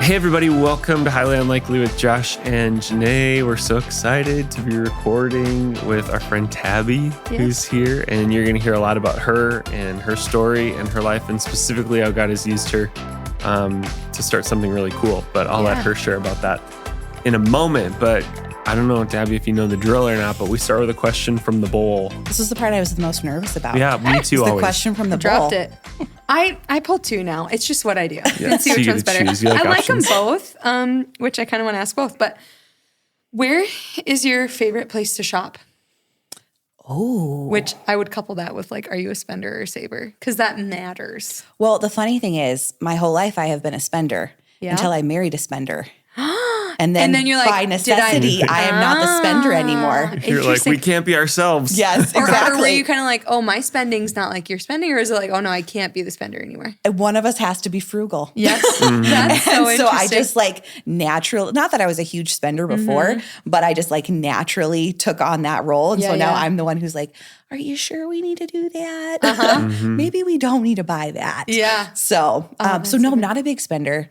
Hey everybody, welcome to Highly Unlikely with Josh and Jenaye. We're so excited to be recording with our friend Tabi, who's here, and you're going to hear a lot about her and her story and her life, and specifically how God has used her to start something really cool. But I'll let her share about that in a moment. But I don't know, Tabi, if you know the drill or not, but we start with a question from the bowl. This was the part I was the most nervous about. Yeah, me too. The question from the bowl. Dropped it. I pulled two now. It's just what I do. Let's see which one's better. I like them both, which I kind of want to ask both. But where is your favorite place to shop? Oh. Which I would couple that with are you a spender or saver? Because that matters. Well, the funny thing is, my whole life I have been a spender until I married a spender. And then you're like, by necessity, I am not the spender anymore. You're like, we can't be ourselves. Yes, exactly. Or were you kind of like, oh, my spending's not like your spending? Or is it like, oh, no, I can't be the spender anymore? One of us has to be frugal. Yes. That's so interesting. So I just natural, not that I was a huge spender before, but I just naturally took on that role. And so now I'm the one who's like, are you sure we need to do that? Maybe we don't need to buy that. Yeah. So, no, I'm not a big spender.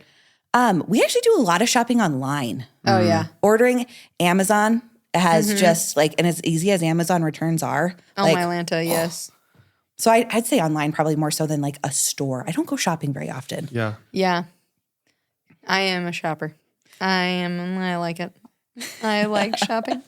We actually do a lot of shopping online. Oh, yeah. Ordering Amazon has just and as easy as Amazon returns are. Oh, my Lanta, yes. So I'd say online probably more so than a store. I don't go shopping very often. Yeah. Yeah. I am a shopper. I like it. I like shopping.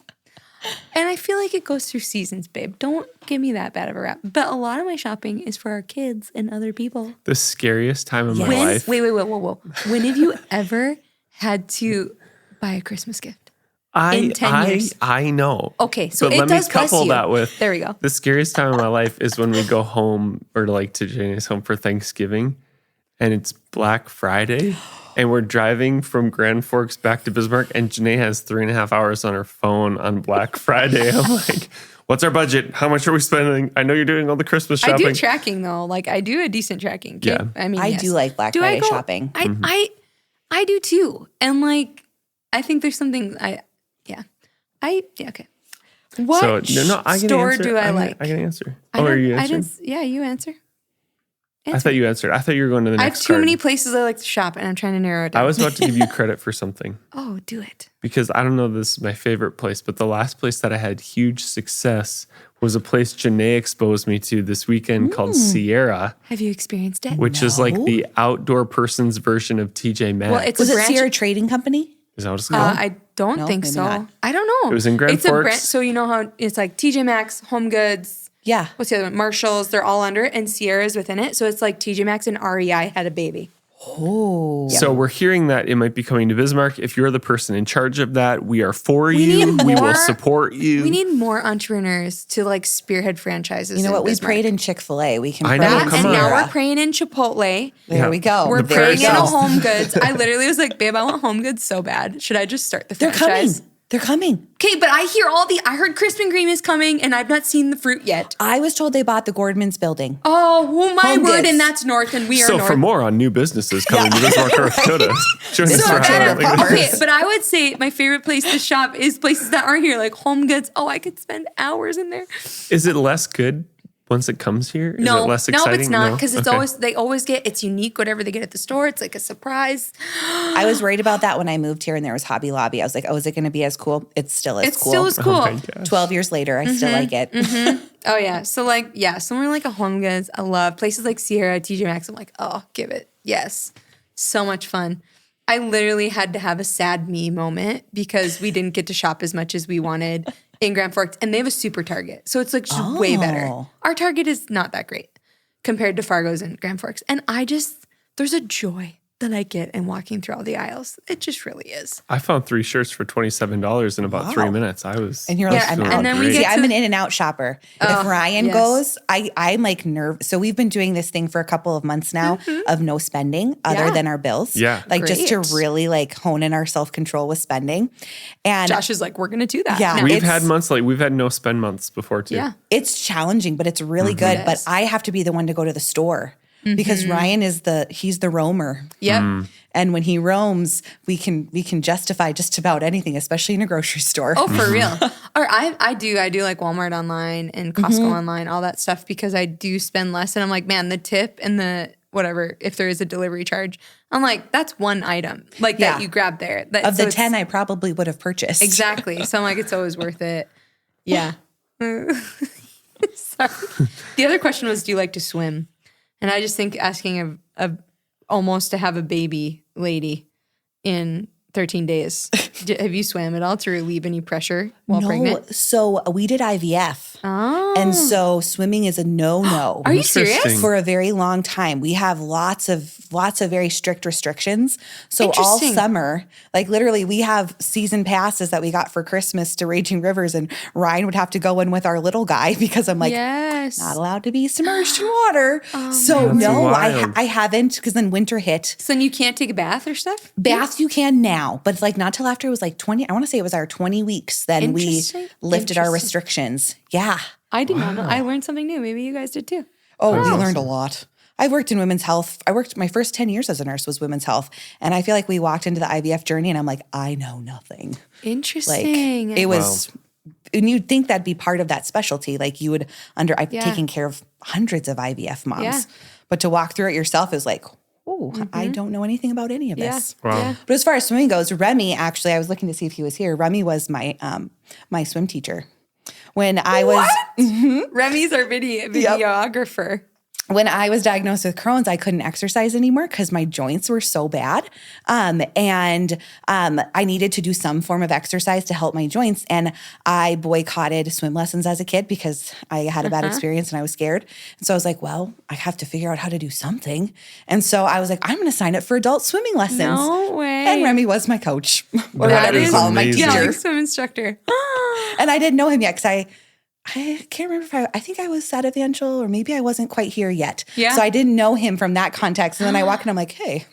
And I feel like it goes through seasons, babe. Don't give me that bad of a rap. But a lot of my shopping is for our kids and other people. The scariest time of my life. Wait, whoa. When have you ever had to buy a Christmas gift? In 10 years? I know. Okay, so but it let does me couple that with there we go. The scariest time of my life is when we go home or to Jenaye's home for Thanksgiving, and it's Black Friday. And we're driving from Grand Forks back to Bismarck, and Jenaye has 3.5 hours on her phone on Black Friday. I'm like, what's our budget? How much are we spending? I know you're doing all the Christmas shopping. I do tracking, though. I do a decent tracking. Yeah. I do like Black Friday shopping. I do, too. And, I think there's something okay. What store do I like? I can answer. Are you answering? You answer. I thought you answered. I thought you were going to the next I have too many places I like to shop, and I'm trying to narrow it down. I was about to give you credit for something. Oh, do it. Because I don't know this is my favorite place, but the last place that I had huge success was a place Jenaye exposed me to this weekend called Sierra. Have you experienced it? Which is the outdoor person's version of TJ Maxx. Well, was it Sierra Trading Company? Is that what it's called? I don't think so. Not. I don't know. It was in Grand Forks. A brand, so you know how it's TJ Maxx, Home Goods. Yeah. What's the other one? Marshalls. They're all under it, and Sierra's within it. So it's TJ Maxx and REI had a baby. Oh. So we're hearing that it might be coming to Bismarck. If you're the person in charge of that, we are for you. We will support you. We need more entrepreneurs to spearhead franchises. You know what? Bismarck. We prayed in Chick-fil-A. We can pray know, in come and on. now we're praying in Chipotle. There we go. We're praying in a Home Goods. I literally was like, babe, I want Home Goods so bad. Should I just start the franchise? They're coming. Okay, but I heard Krispy Kreme is coming, and I've not seen the fruit yet. I was told they bought the Gordman's building. Oh, my Home word, Goods. and that's north, and we are north. So for more on new businesses coming to Bismarck, North Dakota, join us for okay, but I would say my favorite place to shop is places that aren't here, like Home Goods. Oh, I could spend hours in there. Is it less good once it comes here? Is it less exciting? No, it's not, because they always get, it's unique, whatever they get at the store. It's like a surprise. I was worried about that when I moved here and there was Hobby Lobby. I was like, oh, is it going to be as cool? It still is cool. It still is Oh, cool. 12 years later, I still like it. Oh, yeah. So, somewhere like a Home Goods, I love. Places like Sierra, TJ Maxx, I'm like, oh, give it. Yes. So much fun. I literally had to have a sad me moment because we didn't get to shop as much as we wanted in Grand Forks, and they have a super Target. So it's just way better. Our Target is not that great compared to Fargo's and Grand Forks. And there's a joy that I get in walking through all the aisles. It just really is. I found 3 shirts for $27 in about 3 minutes. And you're like, I'm an in-and-out shopper. If Ryan goes, I'm nervous. So we've been doing this thing for a couple of months now of no spending other than our bills. Yeah. Just to really hone in our self-control with spending. And Josh is like, we're going to do that. Yeah. We've had months we've had no spend months before too. Yeah. It's challenging, but it's really good. But I have to be the one to go to the store. Because Ryan is he's the roamer. Yep. And when he roams, we can justify just about anything, especially in a grocery store. Oh, for real. Or I do like Walmart online and Costco online, all that stuff, because I do spend less. And I'm like, man, the tip and the whatever, if there is a delivery charge, I'm like, that's one item that you grab there. Of the 10 I probably would have purchased. Exactly. So I'm like, it's always worth it. Yeah. Sorry. The other question was, do you like to swim? And I just think asking a almost to have a baby lady in 13 days. Have you swam at all to relieve any pressure while pregnant? So we did IVF. Oh. And so swimming is a no-no. Are you serious? For a very long time. We have lots of very strict restrictions. So all summer, like literally we have season passes that we got for Christmas to Raging Rivers, and Ryan would have to go in with our little guy because I'm like, not allowed to be submerged in water. So no, I haven't, because then winter hit. So then you can't take a bath or stuff? Baths you can now, but it's like not till after it was like 20, I want to say it was our 20 weeks, then we lifted our restrictions. Yeah. I did not know. I learned something new. Maybe you guys did too. Oh, we learned a lot. I worked in women's health. My first 10 years as a nurse was women's health. And I feel like we walked into the IVF journey and I'm like, I know nothing. Interesting. Like it was, and you'd think that'd be part of that specialty. Like you would I've taken care of hundreds of IVF moms. Yeah. But to walk through it yourself is like, I don't know anything about any of this. Wow. Yeah. But as far as swimming goes, Remy, actually, I was looking to see if he was here. Remy was my my swim teacher. When I was Remy's our videographer. When I was diagnosed with Crohn's, I couldn't exercise anymore because my joints were so bad. And I needed to do some form of exercise to help my joints. And I boycotted swim lessons as a kid because I had a bad experience and I was scared. And so I was like, well, I have to figure out how to do something. And so I was like, I'm going to sign up for adult swimming lessons. No way. And Remy was my coach. Or whatever you call him, my teacher. Yeah, like swim instructor. And I didn't know him yet because I can't remember if I think I was at Evangel or maybe I wasn't quite here yet. Yeah. So I didn't know him from that context. And then I walk in, I'm like, hey,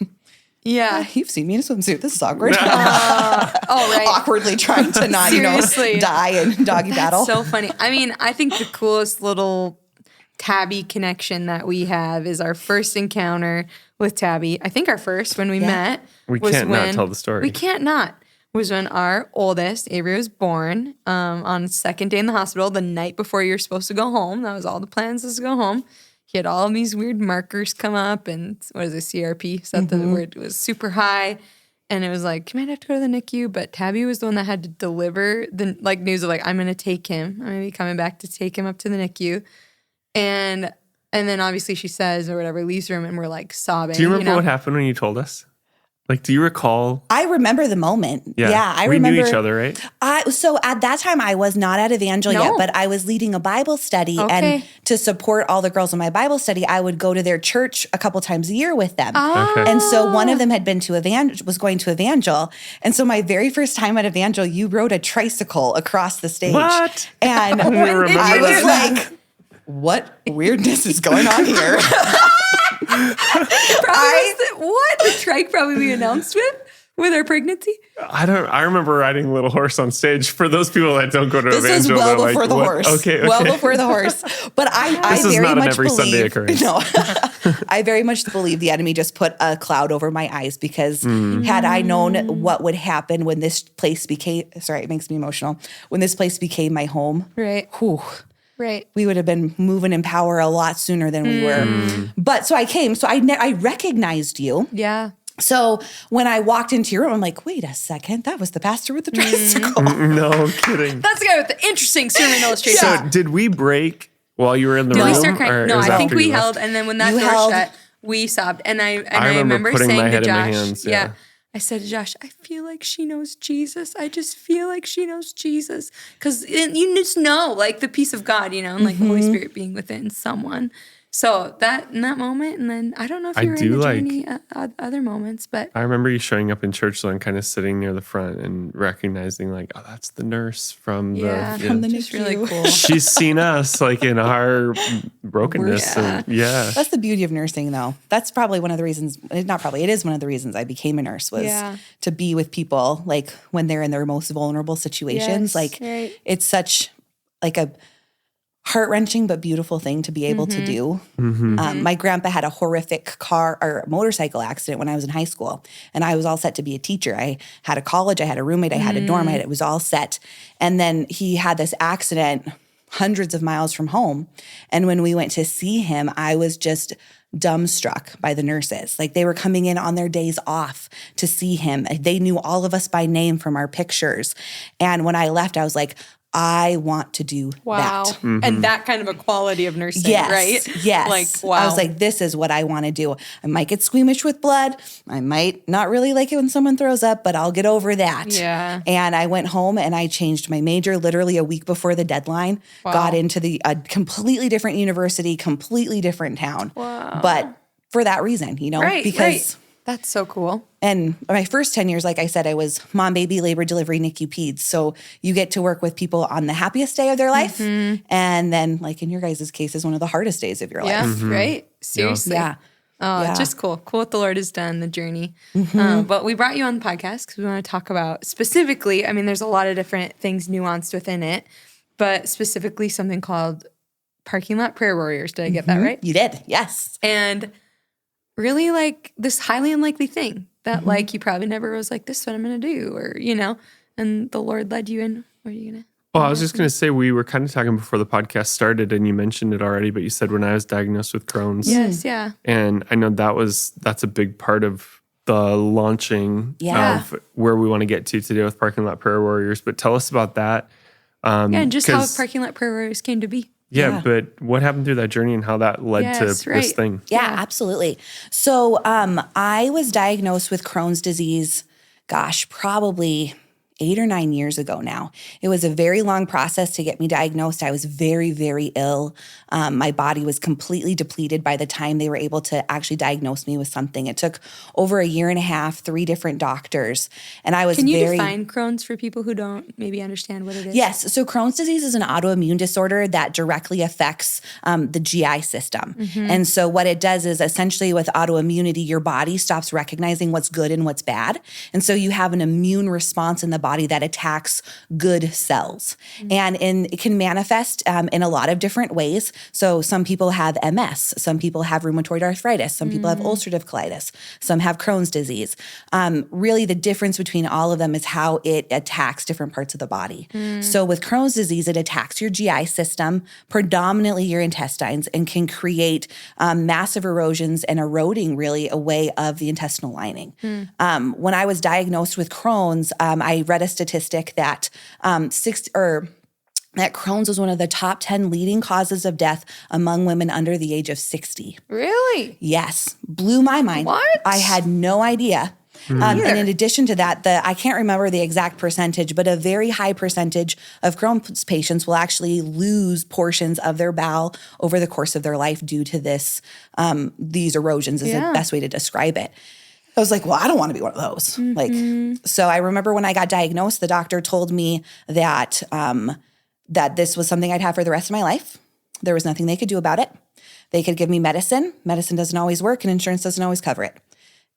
yeah, you've seen me in a swimsuit. This is awkward. Right. Awkwardly trying to not, die in doggy battle. So funny. I mean, I think the coolest little Tabi connection that we have is our first encounter with Tabi. I think our first when we met. We can't not tell the story. We can't not. Was when our oldest, Avery, was born on the second day in the hospital, the night before you're supposed to go home. That was all the plans, was to go home. He had all of these weird markers come up and what is it, CRP? So that the word was super high. And it was like, you might have to go to the NICU. But Tabi was the one that had to deliver the news of I'm going to take him. I'm going to be coming back to take him up to the NICU. And then obviously she says or whatever, leaves the room and we're sobbing. Do you remember what happened when you told us? Do you recall? I remember the moment. Yeah, I remember. We knew each other, right? So at that time, I was not at Evangel yet, but I was leading a Bible study. Okay. And to support all the girls in my Bible study, I would go to their church a couple times a year with them. Oh. Okay. And so one of them had been was going to Evangel. And so my very first time at Evangel, you rode a tricycle across the stage. What? And I was like, what weirdness is going on here? What? The trike probably we announced with our pregnancy? I remember riding Little Horse on stage. For those people that don't go to Evangel, this was well before the horse. Okay. Well before the horse. But this is not an every Sunday occurrence. No, I very much believe the enemy just put a cloud over my eyes because had I known what would happen when this place became, it makes me emotional, when this place became my home. Right. Whew. Right. We would have been moving in power a lot sooner than we were. But so I came. So I recognized you. Yeah. So when I walked into your room, I'm like, wait a second. That was the pastor with the tricycle. No kidding. That's the guy with the interesting sermon illustration. So did we break while you were in the room? I think we held. And then when that door shut, we sobbed. And I remember putting saying my head to Josh, in my hands. Yeah. I said to Josh, I feel like she knows Jesus. I just feel like she knows Jesus. Because you just know, the peace of God, and the Holy Spirit being within someone. So in that moment, and then I don't know if you were in the journey other moments, but I remember you showing up in church and kind of sitting near the front and recognizing oh, that's the nurse from the NICU. Really cool. She's seen us in our brokenness. That's the beauty of nursing, though. That's probably one of the reasons. Not probably. It is one of the reasons I became a nurse was to be with people when they're in their most vulnerable situations. Right. It's such a heart-wrenching but beautiful thing to be able to do. My grandpa had a horrific car or motorcycle accident when I was in high school, and I was all set to be a teacher. I had a college, I had a roommate, I had a dorm, it was all set. And then he had this accident hundreds of miles from home, and when we went to see him, I was just dumbstruck by the nurses. Like they were coming in on their days off to see him. They knew all of us by name from our pictures. And when I left, I was like, I want to do that. Mm-hmm. And that kind of a quality of nursing, right? Yes. Like, wow. I was like, this is what I want to do. I might get squeamish with blood. I might not really like it when someone throws up, but I'll get over that. Yeah. And I went home and I changed my major literally a week before the deadline. Wow. Got into a completely different university, completely different town. Wow. But for that reason, because that's so cool. And my first 10 years, like I said, I was mom, baby, labor, delivery, NICU, peds. So you get to work with people on the happiest day of their life. And then, like in your guys' case, is one of the hardest days of your life. Right? Seriously. Yeah. Oh, just cool. Cool what the Lord has done, the journey. But we brought you on the podcast because we want to talk about specifically, I mean, there's a lot of different things nuanced within it, but specifically something called parking lot prayer warriors. Did I get that right? You did. Yes. And really like this highly unlikely thing that like you probably never was like, this is what I'm going to do, or, and the Lord led you in. What are you going to? Well, I was just going to say, we were kind of talking before the podcast started and you mentioned it already, but you said when I was diagnosed with Crohn's. Yes, yeah. And I know that's a big part of the launching of where we want to get to today with Parking Lot Prayer Warriors. But tell us about that. And just how Parking Lot Prayer Warriors came to be. Yeah, but what happened through that journey and how that led to this thing? Yeah, absolutely. So I was diagnosed with Crohn's disease, probably 8 or 9 years ago now. It was a very long process to get me diagnosed. I was very, very ill. My body was completely depleted by the time they were able to actually diagnose me with something. It took over a year and a half, 3 different doctors. And I was Can you define Crohn's for people who don't maybe understand what it is? Yes. So Crohn's disease is an autoimmune disorder that directly affects the GI system. And so what it does is essentially with autoimmunity, your body stops recognizing what's good and what's bad. And so you have an immune response in the body that attacks good cells. And it can manifest in a lot of different ways. So some people have MS, some people have rheumatoid arthritis, some people have ulcerative colitis, some have Crohn's disease. Really the difference between all of them is how it attacks different parts of the body. So with Crohn's disease, it attacks your GI system, predominantly your intestines, and can create massive erosions and eroding really away of the intestinal lining. When I was diagnosed with Crohn's, I read a statistic that that Crohn's was one of the top 10 leading causes of death among women under the age of 60. Really? Yes. Blew my mind. What? I had no idea. And in addition to that, I can't remember the exact percentage, but a very high percentage of Crohn's patients will actually lose portions of their bowel over the course of their life due to these erosions is the best way to describe it. I was like, well, I don't want to be one of those. So I remember when I got diagnosed, the doctor told me that that this was something I'd have for the rest of my life. There was nothing they could do about it. They could give me medicine. Medicine doesn't always work, and insurance doesn't always cover it.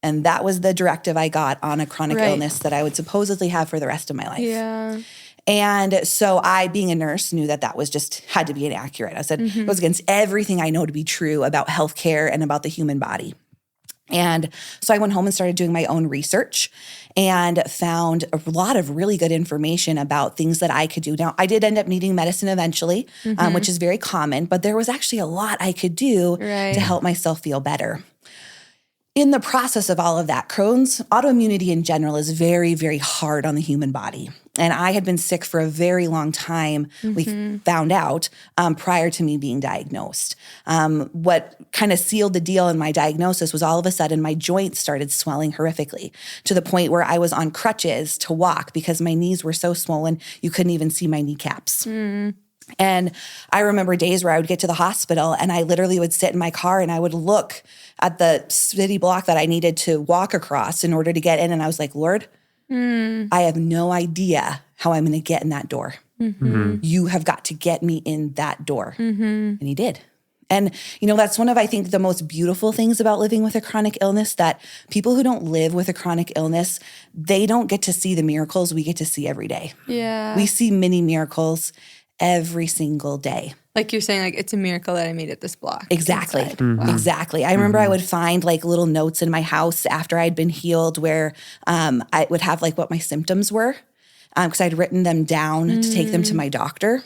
And that was the directive I got on a chronic illness that I would supposedly have for the rest of my life. Yeah. And so I, being a nurse, knew that was just had to be inaccurate. I said it was against everything I know to be true about healthcare and about the human body. And so I went home and started doing my own research and found a lot of really good information about things that I could do. Now, I did end up needing medicine eventually, which is very common, but there was actually a lot I could do to help myself feel better. In the process of all of that, Crohn's autoimmunity in general is very, very hard on the human body. And I had been sick for a very long time, we found out, prior to me being diagnosed. What kind of sealed the deal in my diagnosis was all of a sudden my joints started swelling horrifically to the point where I was on crutches to walk because my knees were so swollen you couldn't even see my kneecaps. And I remember days where I would get to the hospital and I literally would sit in my car and I would look at the city block that I needed to walk across in order to get in. And I was like, Lord, I have no idea how I'm going to get in that door. You have got to get me in that door. And he did. And, that's one of, I think, the most beautiful things about living with a chronic illness, that people who don't live with a chronic illness, they don't get to see the miracles we get to see every day. Yeah. We see many miracles every single day. Like you're saying, it's a miracle that I made it this block. Exactly. Exactly. I remember I would find little notes in my house after I'd been healed where I would have what my symptoms were because I'd written them down to take them to my doctor.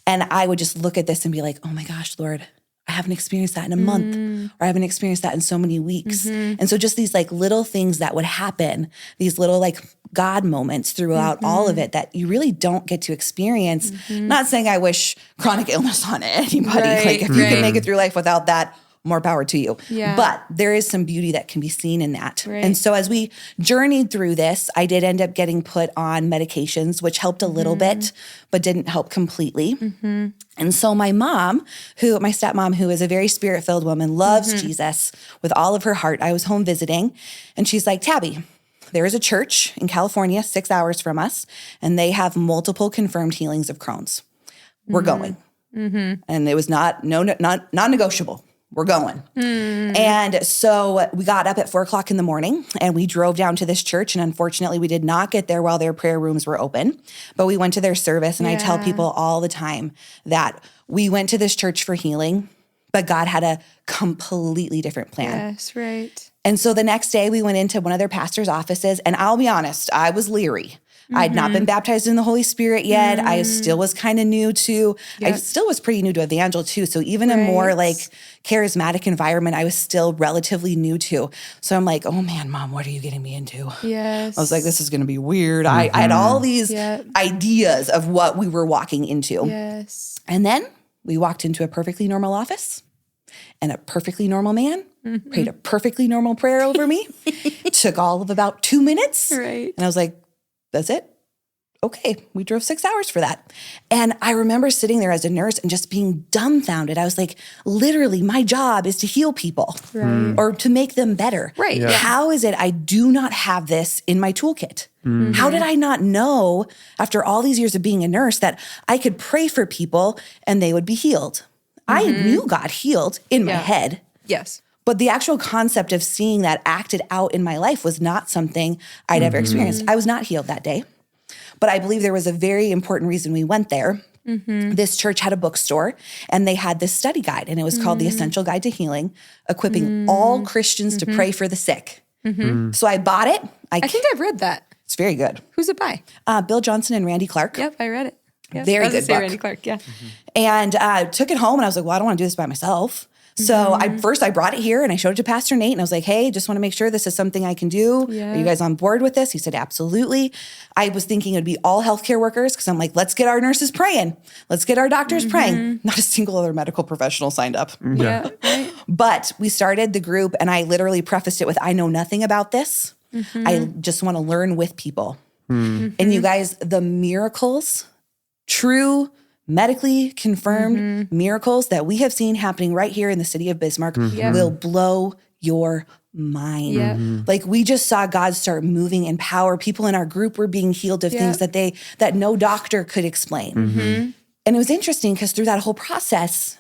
And I would just look at this and be like, oh my gosh, Lord, I haven't experienced that in a month, or I haven't experienced that in so many weeks. And so just these like little things that would happen, these little like God moments throughout all of it that you really don't get to experience. Not saying I wish chronic illness on anybody. Like if you can make it through life without that, more power to you. Yeah. But there is some beauty that can be seen in that. And so as we journeyed through this, I did end up getting put on medications, which helped a little bit, but didn't help completely. And so my stepmom, who is a very spirit-filled woman, loves Jesus with all of her heart. I was home visiting, and she's like, Tabi, there is a church in California, 6 hours from us, and they have multiple confirmed healings of Crohn's. We're going. And it was not non-negotiable. We're going. And so we got up at 4:00 in the morning and we drove down to this church. And unfortunately, we did not get there while their prayer rooms were open, but we went to their service. And I tell people all the time that we went to this church for healing, but God had a completely different plan. Yes, right. And so the next day we went into one of their pastor's offices, and I'll be honest, I was leery. I'd not been baptized in the Holy Spirit yet. I still was kind of new to, I still was pretty new to evangel too. So even a more like charismatic environment, I was still relatively new to. So I'm like, oh man, Mom, what are you getting me into? Yes. I was like, this is going to be weird. I had all these ideas of what we were walking into. Yes. And then we walked into a perfectly normal office, and a perfectly normal man prayed a perfectly normal prayer over me. It took all of about 2 minutes. Right. And I was like, that's it? Okay, we drove 6 hours for that. And I remember sitting there as a nurse and just being dumbfounded. I was like, literally, my job is to heal people or to make them better. Right. Yeah. How is it I do not have this in my toolkit? How did I not know after all these years of being a nurse that I could pray for people and they would be healed? I knew God healed in my head. Yes. But the actual concept of seeing that acted out in my life was not something I'd ever experienced. I was not healed that day, but I believe there was a very important reason we went there. This church had a bookstore, and they had this study guide, and it was called The Essential Guide to Healing, equipping all Christians to pray for the sick. So I bought it. I think I've read that. It's very good. Who's it by? Bill Johnson and Randy Clark. Yep, I read it. Yep. Very I was good gonna say book. Randy Clark, yeah. And took it home, and I was like, well, I don't want to do this by myself. So I brought it here and I showed it to Pastor Nate, and I was like, hey, just want to make sure this is something I can do. Yeah. Are you guys on board with this? He said, absolutely. I was thinking it would be all healthcare workers, because I'm like, let's get our nurses praying. Let's get our doctors praying. Not a single other medical professional signed up. Yeah. Right. But we started the group, and I literally prefaced it with, I know nothing about this. I just want to learn with people. And you guys, the miracles, true medically confirmed miracles that we have seen happening right here in the city of Bismarck will blow your mind. Like, we just saw God start moving in power. People in our group were being healed of things that no doctor could explain. And it was interesting because through that whole process,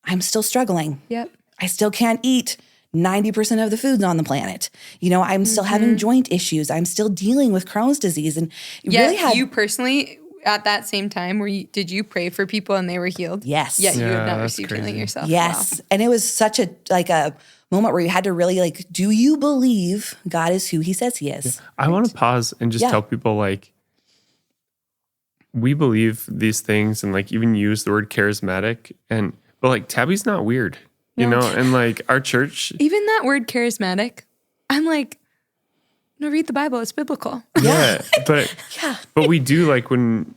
I'm still struggling. Yep. I still can't eat 90% of the foods on the planet. You know, I'm still having joint issues. I'm still dealing with Crohn's disease. And it really had... you personally... At that same time, did you pray for people and they were healed? Yes. Yet you have not that's received crazy. Oh, healing yourself. Yes. Wow. And it was such a moment where you had to really like, do you believe God is who he says he is? I want to pause and just tell people, like, we believe these things and like even use the word charismatic, but like Tabi's not weird, you know? And like our church. Even that word charismatic, I'm like, no, read the Bible. It's biblical. Yeah. But we do, like, when,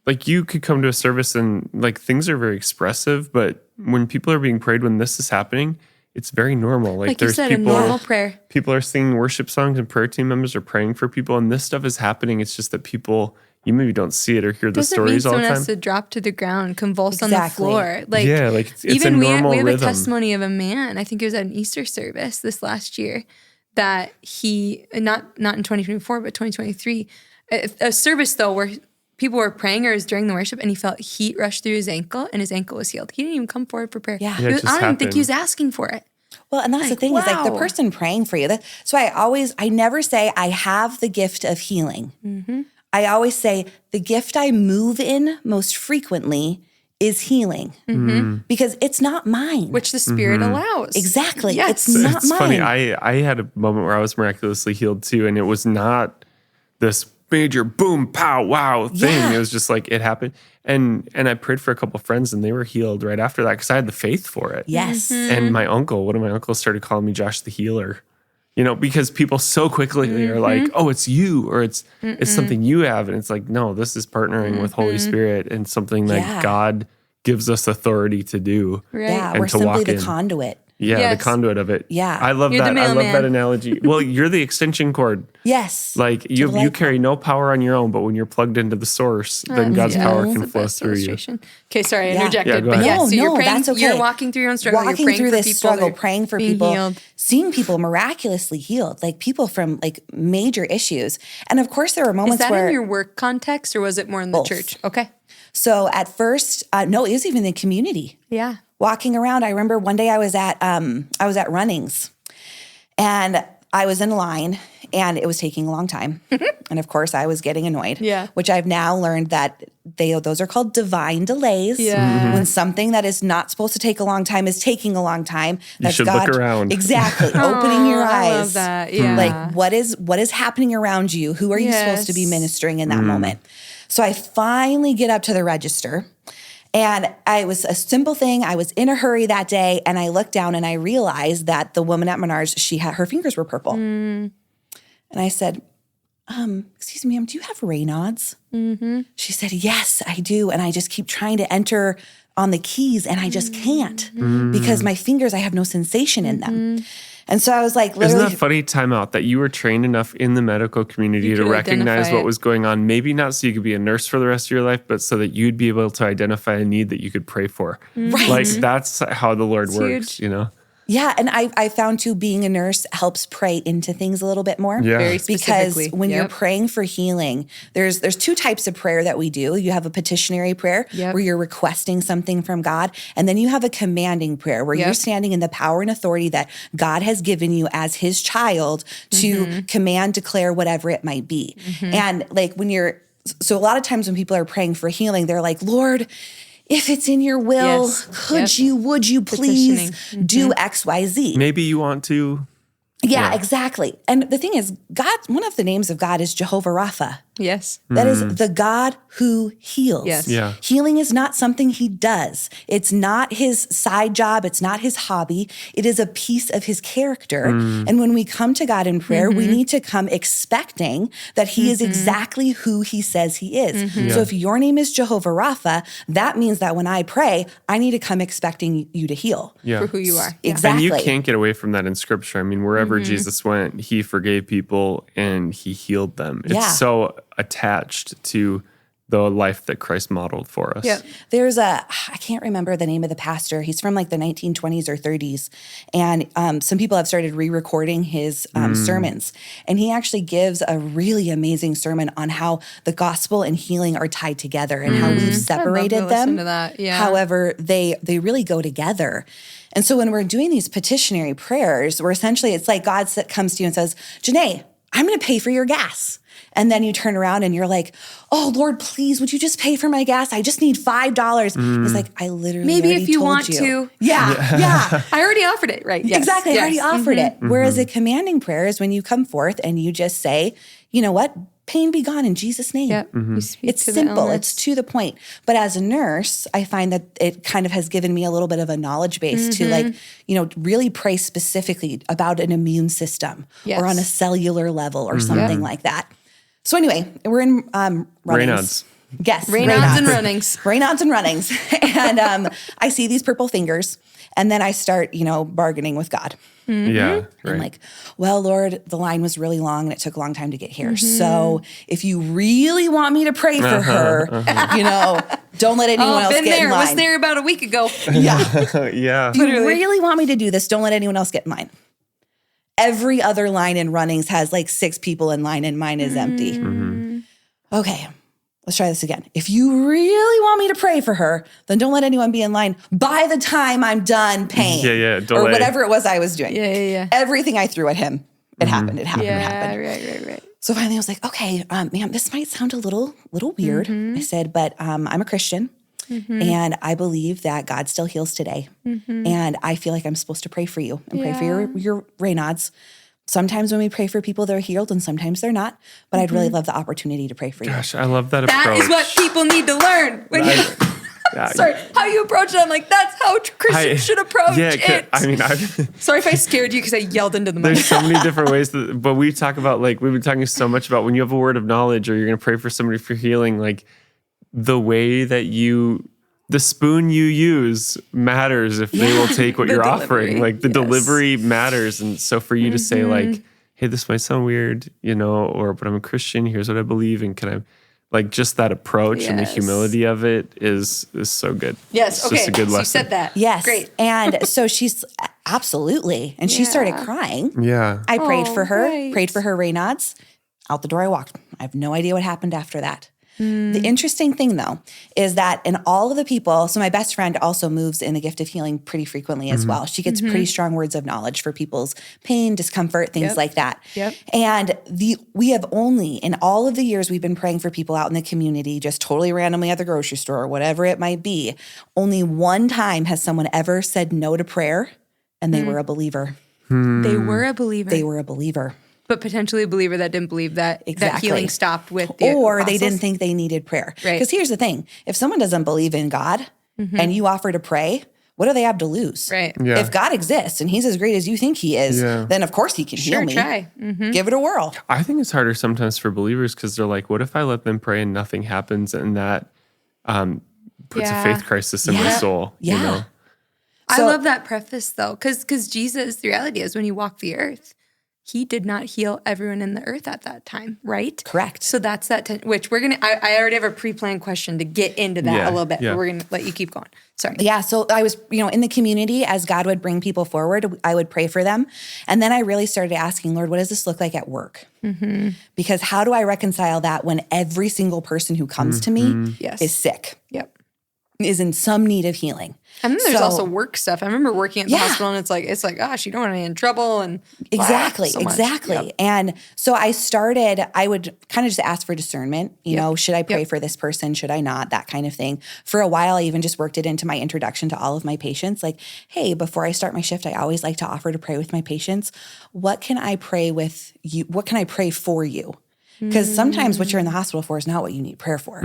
like, you could come to a service and like things are very expressive, but when people are being prayed, when this is happening, it's very normal. Like you said, a normal prayer. People are singing worship songs and prayer team members are praying for people, and this stuff is happening. It's just that people, you maybe don't see it or hear the stories all the time. Doesn't mean someone has to drop to the ground, convulse on the floor. Like, like it's even a normal we have rhythm. a testimony of a man, I think it was at an Easter service this last year, that he, not in 2024, but 2023, a service though where people were praying or it was during the worship, and he felt heat rush through his ankle and his ankle was healed. He didn't even come forward for prayer. Yeah. Yeah, it just I don't even think happened. he was asking for it. Well, and that's the thing is like the person praying for you. That's why I never say I have the gift of healing. I always say the gift I move in most frequently is healing because it's not mine. Which the Spirit allows. Exactly. Yes. It's not It's mine. funny. I had a moment where I was miraculously healed too, and it was not this major boom, pow, wow thing. Yeah. It was just like it happened. And I prayed for a couple of friends and they were healed right after that because I had the faith for it. Yes. And one of my uncles started calling me Josh the healer, because people so quickly are like, oh, it's you, or it's something you have. And it's like, no, this is partnering with Holy Spirit and something that God gives us authority to do. Right. Yeah, and we're to simply walk the in. conduit. Yeah, Yes. the conduit of it. Yeah. I love You're the that. I love mailman. that analogy. Well, you're the extension cord. Yes. Like you carry no power on your own, but when you're plugged into the source, then God's power can flow through you. Okay, sorry, I interjected. Yeah, go but ahead. yes, No, so you're praying, that's okay. you're walking through your own struggle. Walking you're praying through for this people struggle, that are praying for being people, healed. seeing people miraculously healed, like people from like major issues. And of course, there were Is moments that where in your work context or was it more in the Both. church? Okay. So at first, no, it was even the community. Yeah. Walking around, I remember one day I was at Runnings, and I was in line, and it was taking a long time, and of course I was getting annoyed. Yeah. Which I've now learned that those are called divine delays. Yeah. When something that is not supposed to take a long time is taking a long time, that's should God look around. exactly opening your eyes. I love that. Yeah. Like what is happening around you? Who are you supposed to be Yes. ministering in that moment? So I finally get up to the register, and it was a simple thing. I was in a hurry that day, and I looked down and I realized that the woman at Menards, her fingers were purple. And I said, excuse me, ma'am, do you have Raynaud's? She said, yes, I do. And I just keep trying to enter on the keys, and I just can't because my fingers, I have no sensation in them. And so I was like, literally. Isn't that funny, timeout, that you were trained enough in the medical community You to could recognize identify what it. was going on? Maybe not so you could be a nurse for the rest of your life, but so that you'd be able to identify a need that you could pray for. Right. Like that's how the Lord It's works, huge. Yeah, and I found too, being a nurse helps pray into things a little bit more. Yeah. Very Because specifically. when you're Yep. praying for healing, there's two types of prayer that we do. You have a petitionary prayer Yep. where you're requesting something from God, and then you have a commanding prayer where you're Yep. standing in the power and authority that God has given you as his child to command, declare whatever it might be. And like so a lot of times when people are praying for healing, they're like, Lord, if it's in your will, Yes. Yep. would you please do X, Y, Z? Maybe you want to. Yeah, exactly. And the thing is, God, one of the names of God is Jehovah Rapha. Yes. That is the God who heals. Yes. Yeah. Healing is not something he does. It's not his side job. It's not his hobby. It is a piece of his character. And when we come to God in prayer, we need to come expecting that he is exactly who he says he is. So if your name is Jehovah Rapha, that means that when I pray, I need to come expecting you to heal. Yeah. For who you are. Yeah. Exactly. And you can't get away from that in scripture. I mean, wherever Jesus went, he forgave people and he healed them. It's Yeah. so attached to the life that Christ modeled for us. Yep. There's I can't remember the name of the pastor. He's from like the 1920s or 30s. And some people have started re-recording his sermons. And he actually gives a really amazing sermon on how the gospel and healing are tied together and how we've separated them. listen to that. Yeah. However, they really go together. And so when we're doing these petitionary prayers, we're essentially, it's like God comes to you and says, Jenaye, I'm going to pay for your gas. And then you turn around and you're like, oh, Lord, please, would you just pay for my gas? I just need $5. He's like, I literally Maybe already if you told want you. to. Yeah. I already offered it, right? Yes. Exactly. I already Yes. offered it. Whereas a commanding prayer is when you come forth and you just say, you know what? Pain be gone in Jesus' name. Yep. You speak It's to the simple. illness. It's to the point. But as a nurse, I find that it kind of has given me a little bit of a knowledge base to really pray specifically about an immune system or on a cellular level or something like that. So anyway, we're in Runnings. Raynaud's. Yes. Raynaud's and Runnings. Raynaud's and Runnings. And I see these purple fingers, and then I start, bargaining with God. Yeah. I'm Right. like, well, Lord, the line was really long and it took a long time to get here. So if you really want me to pray for her, don't let anyone else been get there. in line. Was there about a week ago. Yeah. Yeah. If you really want me to do this, don't let anyone else get in line. Every other line in Runnings has like 6 people in line and mine is empty. Okay, let's try this again. If you really want me to pray for her, then don't let anyone be in line by the time I'm done paying. Yeah. Or Delay. whatever it was I was doing. Yeah. Everything I threw at him, it happened. It happened. It happened. Right. So finally I was like, okay, ma'am, this might sound a little weird. I said, but I'm a Christian and I believe that God still heals today. And I feel like I'm supposed to pray for you and pray for your Raynaud's. Sometimes when we pray for people, they're healed, and sometimes they're not. But I'd really love the opportunity to pray for you. Gosh, I love that approach. That is what people need to learn. When sorry, how you approach it, I'm like, that's how Christians should approach it. I mean, sorry if I scared you because I yelled into the mic. There's so many different ways, but we talk about, like, we've been talking so much about when you have a word of knowledge or you're going to pray for somebody for healing, like the way that the spoon you use matters if they will take what you're offering. Like the delivery matters. And so for you to say like, hey, this might sound weird, but I'm a Christian. Here's what I believe. And can I, like, just that approach and the humility of it is so good. Yes. It's okay. just a good lesson. You said that. Yes. Great. And so she's absolutely. And she started crying. Yeah. I prayed for her, right. prayed for her Raynaud's. Out the door I walked. I have no idea what happened after that. The interesting thing, though, is that in all of the people, so my best friend also moves in the gift of healing pretty frequently as well. She gets pretty strong words of knowledge for people's pain, discomfort, things like that. Yep. And we have only, in all of the years we've been praying for people out in the community, just totally randomly at the grocery store or whatever it might be, only one time has someone ever said no to prayer, and they were a believer. They were a believer. They were a believer. But potentially a believer that didn't believe that that healing stopped with the or apostles. they didn't think they needed prayer. Right. Because here's the thing. If someone doesn't believe in God and you offer to pray, what do they have to lose? Right. Yeah. If God exists and he's as great as you think he is, then of course he can heal me. Try. Give it a whirl. I think it's harder sometimes for believers because they're like, what if I let them pray and nothing happens, and that puts a faith crisis in my soul? Yeah. I So- love that preface though, because Jesus, the reality is when he walked the earth, he did not heal everyone in the earth at that time, right? Correct. So that's which we're going to, I already have a pre-planned question to get into that a little bit, but we're going to let you keep going. Sorry. Yeah, so I was, in the community, as God would bring people forward, I would pray for them. And then I really started asking, Lord, what does this look like at work? Because how do I reconcile that when every single person who comes to me is sick, is in some need of healing? And then there's also work stuff. I remember working at the hospital, and it's like, gosh, you don't want to be in trouble. And Exactly. Yep. And so I would kind of just ask for discernment, should I pray for this person? Should I not? That kind of thing. For a while, I even just worked it into my introduction to all of my patients. Like, hey, before I start my shift, I always like to offer to pray with my patients. What can I pray with you? What can I pray for you? Because sometimes what you're in the hospital for is not what you need prayer for.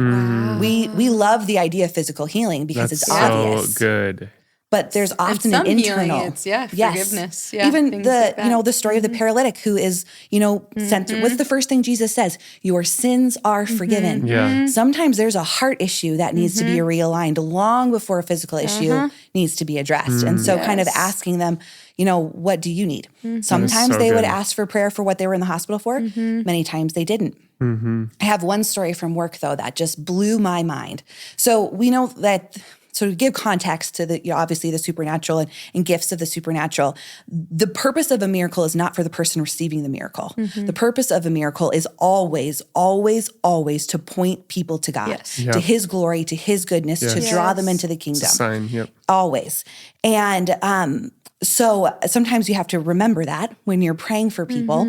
We love the idea of physical healing because That's it's obvious. so good. But there's often some an internal. healing, it's, forgiveness. Yeah, even things the, like that. the story of the paralytic who is, sent through. What's the first thing Jesus says? Your sins are forgiven. Yeah. Sometimes there's a heart issue that needs to be realigned long before a physical issue needs to be addressed. And so kind of asking them, what do you need? Sometimes so they would good. ask for prayer for what they were in the hospital for. Many times they didn't. I have one story from work, though, that just blew my mind. So we know that, so to give context to the, obviously the supernatural and gifts of the supernatural, the purpose of a miracle is not for the person receiving the miracle. The purpose of a miracle is always, always, always to point people to God, to his glory, to his goodness, to draw them into the kingdom. It's a sign, Always. And so sometimes you have to remember that when you're praying for people.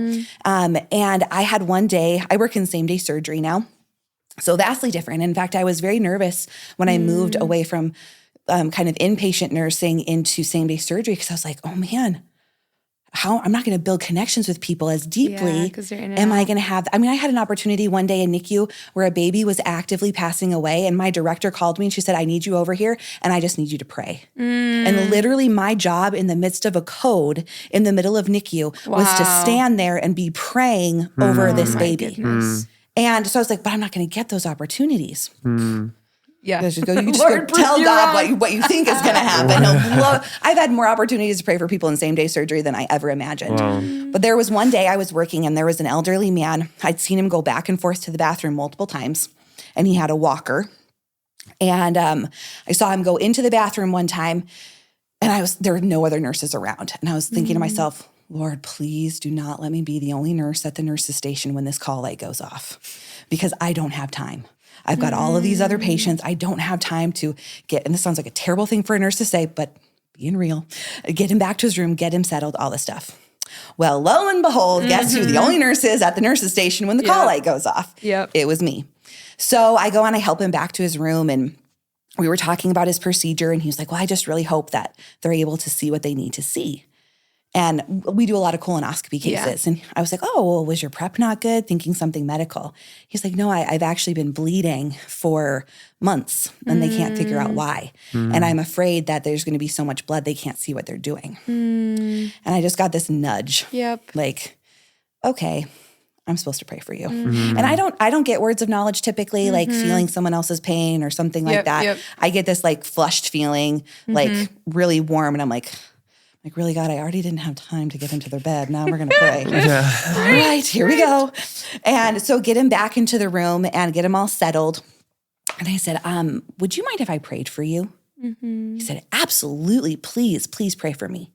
And I had one day, I work in same-day surgery now, so vastly different. In fact, I was very nervous when I moved away from kind of inpatient nursing into same-day surgery because I was like, oh man, I'm not going to build connections with people as deeply. Am I going to have, I had an opportunity one day in NICU where a baby was actively passing away, and my director called me and she said, I need you over here and I just need you to pray. And literally my job in the midst of a code in the middle of NICU was to stand there and be praying over this baby. And so I was like, but I'm not going to get those opportunities. Yeah. You just go tell God what you think is going to happen. I've had more opportunities to pray for people in same-day surgery than I ever imagined. Wow. But there was one day I was working and there was an elderly man. I'd seen him go back and forth to the bathroom multiple times, and he had a walker. And I saw him go into the bathroom one time, and there were no other nurses around. And I was thinking to myself, Lord, please do not let me be the only nurse at the nurse's station when this call light goes off, because I don't have time. I've got all of these other patients. I don't have time to and this sounds like a terrible thing for a nurse to say, but being real, get him back to his room, get him settled, all this stuff. Well, lo and behold, guess who the only nurse is at the nurse's station when the call light goes off? It was me. So I go and I help him back to his room, and we were talking about his procedure, and he was like, well, I just really hope that they're able to see what they need to see. And we do a lot of colonoscopy cases. And I was like, oh, well, was your prep not good? Thinking something medical. He's like, no, I've actually been bleeding for months and they can't figure out why. And I'm afraid that there's going to be so much blood, they can't see what they're doing. And I just got this nudge. Like, okay, I'm supposed to pray for you. And I don't get words of knowledge typically, like feeling someone else's pain or something like that. I get this like flushed feeling, like really warm. And I'm like, really, God, I already didn't have time to get into their bed. Now we're going to pray. All right, here we go. And so get him back into the room and get him all settled. And I said, would you mind if I prayed for you? He said, absolutely. Please pray for me.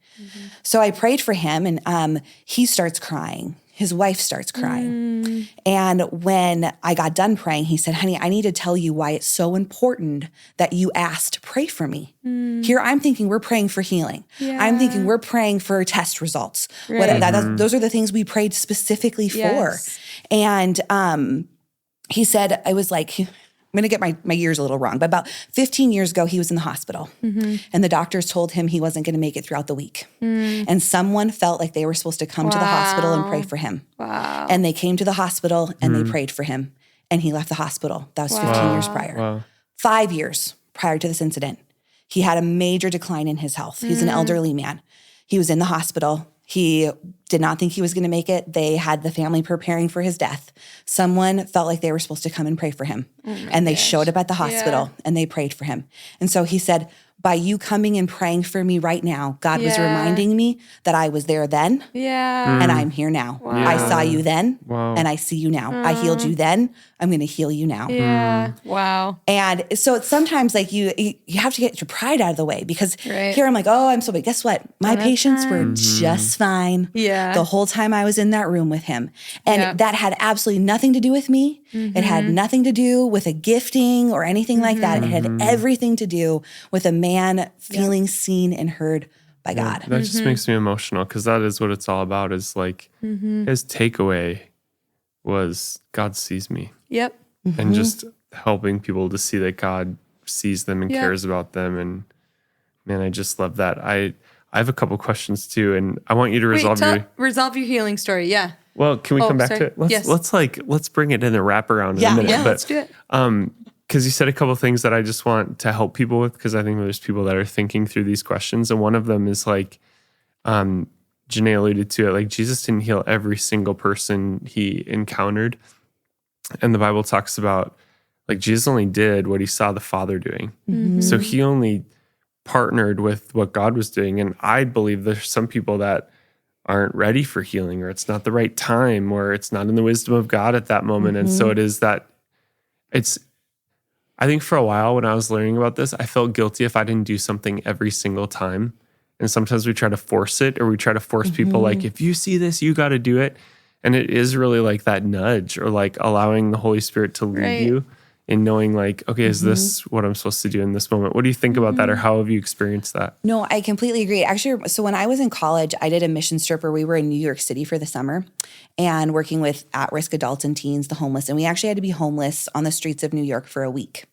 So I prayed for him and he starts crying. His wife starts crying. And when I got done praying, he said, honey, I need to tell you why it's so important that you asked to pray for me. Here I'm thinking we're praying for healing. I'm thinking we're praying for test results. Those are the things we prayed specifically for. And he said, I was like, I'm going to get my years a little wrong, but about 15 years ago, he was in the hospital and the doctors told him he wasn't going to make it throughout the week. And someone felt like they were supposed to come to the hospital and pray for him. And they came to the hospital and they prayed for him and he left the hospital. That was 15 years prior. 5 years prior to this incident, he had a major decline in his health. He's an elderly man. He was in the hospital. He did not think he was going to make it. They had the family preparing for his death. Someone felt like they were supposed to come and pray for him. And they showed up at the hospital and they prayed for him. And so he said, by you coming and praying for me right now, God was reminding me that I was there then and I'm here now. I saw you then and I see you now. I healed you then. I'm going to heal you now. Wow. And so it's sometimes like you have to get your pride out of the way because here I'm like, oh, I'm so big. Guess what? My patients were just fine the whole time I was in that room with him. And that had absolutely nothing to do with me. It had nothing to do with a gifting or anything like that. It had everything to do with a man feeling seen and heard by God. That just makes me emotional because that is what it's all about is like his takeaway was God sees me. And just helping people to see that God sees them and cares about them. And man, I just love that. I have a couple questions too, and I want you to resolve your healing story. Yeah. Well, can we come back to it? Let's bring it in a wraparound in a minute. Let's do it. Because you said a couple things that I just want to help people with because I think there's people that are thinking through these questions. And one of them is like, Jenaye alluded to it, like Jesus didn't heal every single person he encountered. And the Bible talks about like Jesus only did what he saw the Father doing. So he only partnered with what God was doing. And I believe there's some people that aren't ready for healing or it's not the right time or it's not in the wisdom of God at that moment. And so it is that I think for a while when I was learning about this, I felt guilty if I didn't do something every single time. And sometimes we try to force it or we try to force people like, if you see this, you got to do it. And it is really like that nudge or like allowing the Holy Spirit to lead you in knowing like, okay, is this what I'm supposed to do in this moment? What do you think about that or how have you experienced that? No, I completely agree. Actually, so when I was in college, I did a mission trip where we were in New York City for the summer and working with at-risk adults and teens, the homeless. And we actually had to be homeless on the streets of New York for a week.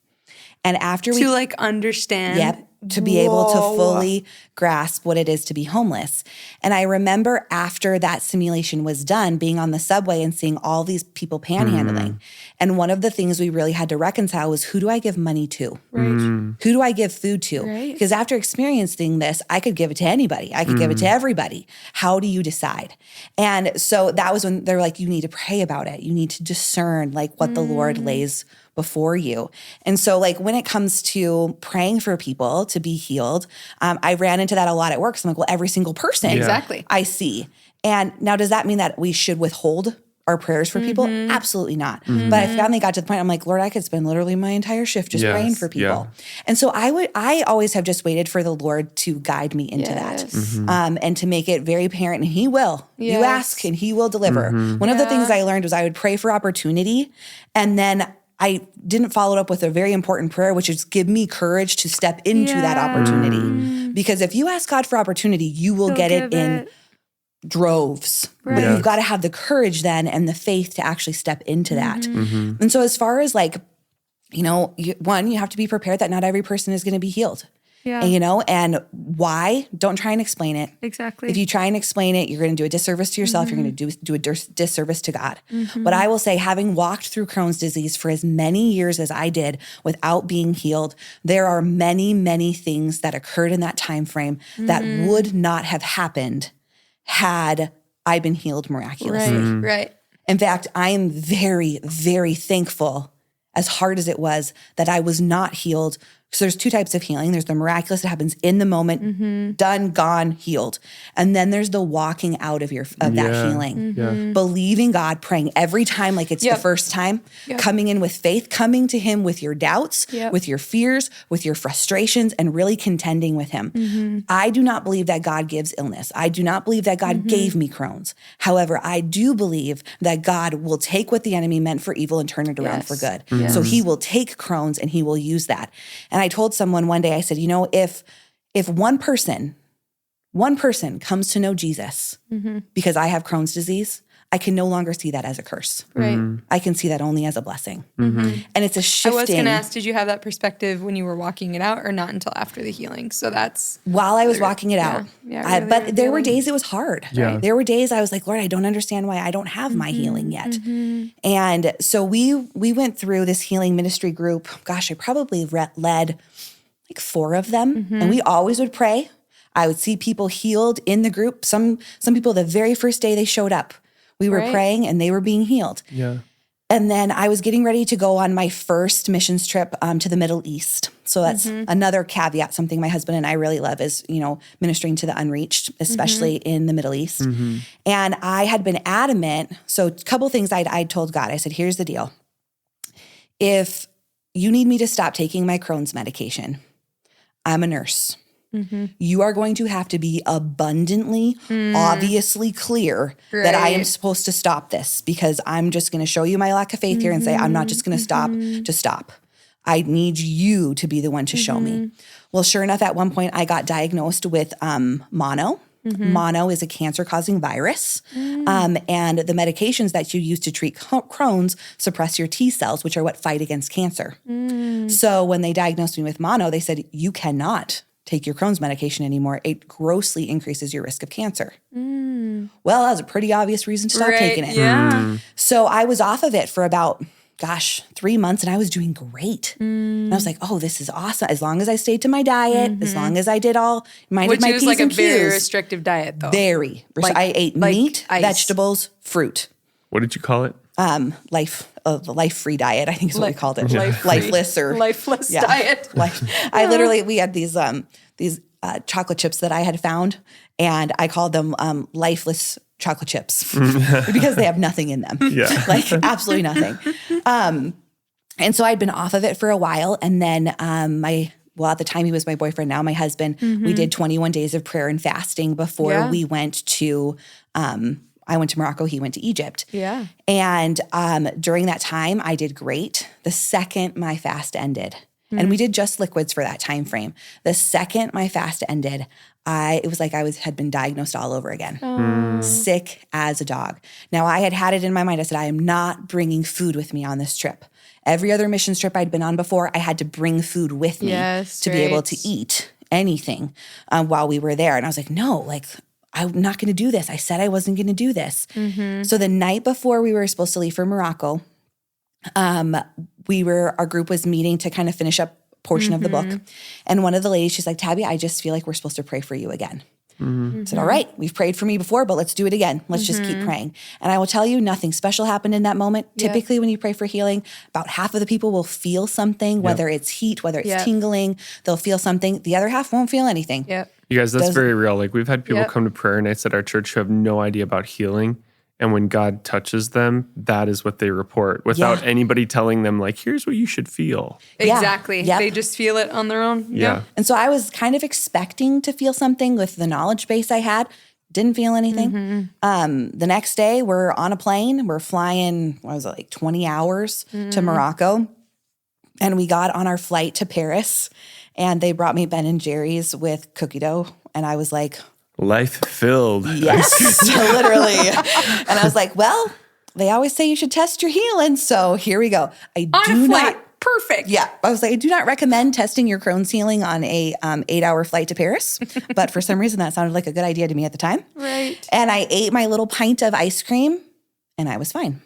And after to like understand. To be able to fully grasp what it is to be homeless. And I remember after that simulation was done, being on the subway and seeing all these people panhandling. And one of the things we really had to reconcile was who do I give money to? Who do I give food to? Because after experiencing this, I could give it to anybody. I could give it to everybody. How do you decide? And so that was when they're like, you need to pray about it. You need to discern like what the Lord lays before you. And so like when it comes to praying for people to be healed, I ran into that a lot at work. So I'm like, well, every single person I see. And now does that mean that we should withhold our prayers for people? Absolutely not. But I finally got to the point, I'm like, Lord, I could spend literally my entire shift just praying for people. And so I always have just waited for the Lord to guide me into that and to make it very apparent. And he will. You ask and he will deliver. One of the things I learned was I would pray for opportunity and then I didn't follow it up with a very important prayer, which is give me courage to step into that opportunity. Because if you ask God for opportunity, you will get it in droves. But you've got to have the courage then and the faith to actually step into that. And so as far as like, you know, you have to be prepared that not every person is going to be healed. Yeah. And, and why? Don't try and explain it. Exactly. If you try and explain it, you're going to do a disservice to yourself. You're going to do a disservice to God. But I will say, having walked through Crohn's disease for as many years as I did without being healed, there are many, many things that occurred in that time frame that would not have happened had I been healed miraculously. Right. In fact, I am very, very thankful, as hard as it was, that I was not healed. So there's two types of healing. There's the miraculous that happens in the moment, done, gone, healed. And then there's the walking out of that healing. Believing God, praying every time like it's the first time, coming in with faith, coming to him with your doubts, with your fears, with your frustrations, and really contending with him. I do not believe that God gives illness. I do not believe that God gave me Crohn's. However, I do believe that God will take what the enemy meant for evil and turn it around for good. So he will take Crohn's and he will use that. And I told someone one day, I said, if one person comes to know Jesus because I have Crohn's disease, I can no longer see that as a curse. Right. I can see that only as a blessing. And it's a shifting. I was going to ask, did you have that perspective when you were walking it out or not until after the healing? So that's. While I was walking it out. Really but there were days it was hard. Yeah. There were days I was like, Lord, I don't understand why I don't have my healing yet. And so we went through this healing ministry group. Gosh, I probably led like 4 of them. And we always would pray. I would see people healed in the group. Some people the very first day they showed up, we were praying and they were being healed. Yeah. And then I was getting ready to go on my first missions trip to the Middle East. So that's another caveat, something my husband and I really love is, ministering to the unreached, especially in the Middle East. And I had been adamant. So a couple things I told God. I said, here's the deal. If you need me to stop taking my Crohn's medication, I'm a nurse. You are going to have to be abundantly, obviously clear that I am supposed to stop this, because I'm just going to show you my lack of faith here and say, I'm not just going to stop to stop. I need you to be the one to show me. Well, sure enough, at one point I got diagnosed with mono. Mono is a cancer-causing virus, and the medications that you use to treat Crohn's suppress your T cells, which are what fight against cancer. So when they diagnosed me with mono, they said, you cannot take your Crohn's medication anymore. It grossly increases your risk of cancer. Well, that was a pretty obvious reason to stop taking it. Yeah. So I was off of it for about 3 months, and I was doing great. And I was like, oh, this is awesome. As long as I stayed to my diet, as long as I did my Which P's is like a and Q's. very restrictive diet, though. Very. I ate meat, ice. vegetables, fruit. What did you call it? The life-free diet, I think is what we called it. Lifeless diet. We had these chocolate chips that I had found, and I called them lifeless chocolate chips because they have nothing in them. Absolutely nothing. And so I'd been off of it for a while, and then at the time he was my boyfriend, now my husband, we did 21 days of prayer and fasting before we went to I went to Morocco, he went to Egypt. Yeah. And during that time, I did great. The second my fast ended, and we did just liquids for that time frame. The second my fast ended, it was like I had been diagnosed all over again. Sick as a dog. Now, I had it in my mind. I said, I am not bringing food with me on this trip. Every other mission trip I'd been on before, I had to bring food with me to be able to eat anything while we were there. And I was like, no, I'm not going to do this. I said I wasn't going to do this. So the night before we were supposed to leave for Morocco, our group was meeting to kind of finish up a portion of the book. And one of the ladies, she's like, Tabi, I just feel like we're supposed to pray for you again. I said, all right, we've prayed for me before, but let's do it again. Let's just keep praying. And I will tell you, nothing special happened in that moment. Typically, when you pray for healing, about half of the people will feel something, whether it's heat, whether it's tingling, they'll feel something. The other half won't feel anything. You guys, that's very real. We've had people come to prayer nights at our church who have no idea about healing. And when God touches them, that is what they report without anybody telling them, here's what you should feel. Exactly. They just feel it on their own. Yeah. And so I was kind of expecting to feel something with the knowledge base I had. Didn't feel anything. The next day, we're on a plane. We're flying, 20 hours to Morocco. And we got on our flight to Paris. And they brought me Ben & Jerry's with cookie dough. And I was like, life-filled. Yes, literally. And I was like, well, they always say you should test your healing. So here we go. I do not Perfect. Yeah. I was like, I do not recommend testing your Crohn's healing on a 8-hour flight to Paris. But for some reason, that sounded like a good idea to me at the time. Right. And I ate my little pint of ice cream and I was fine.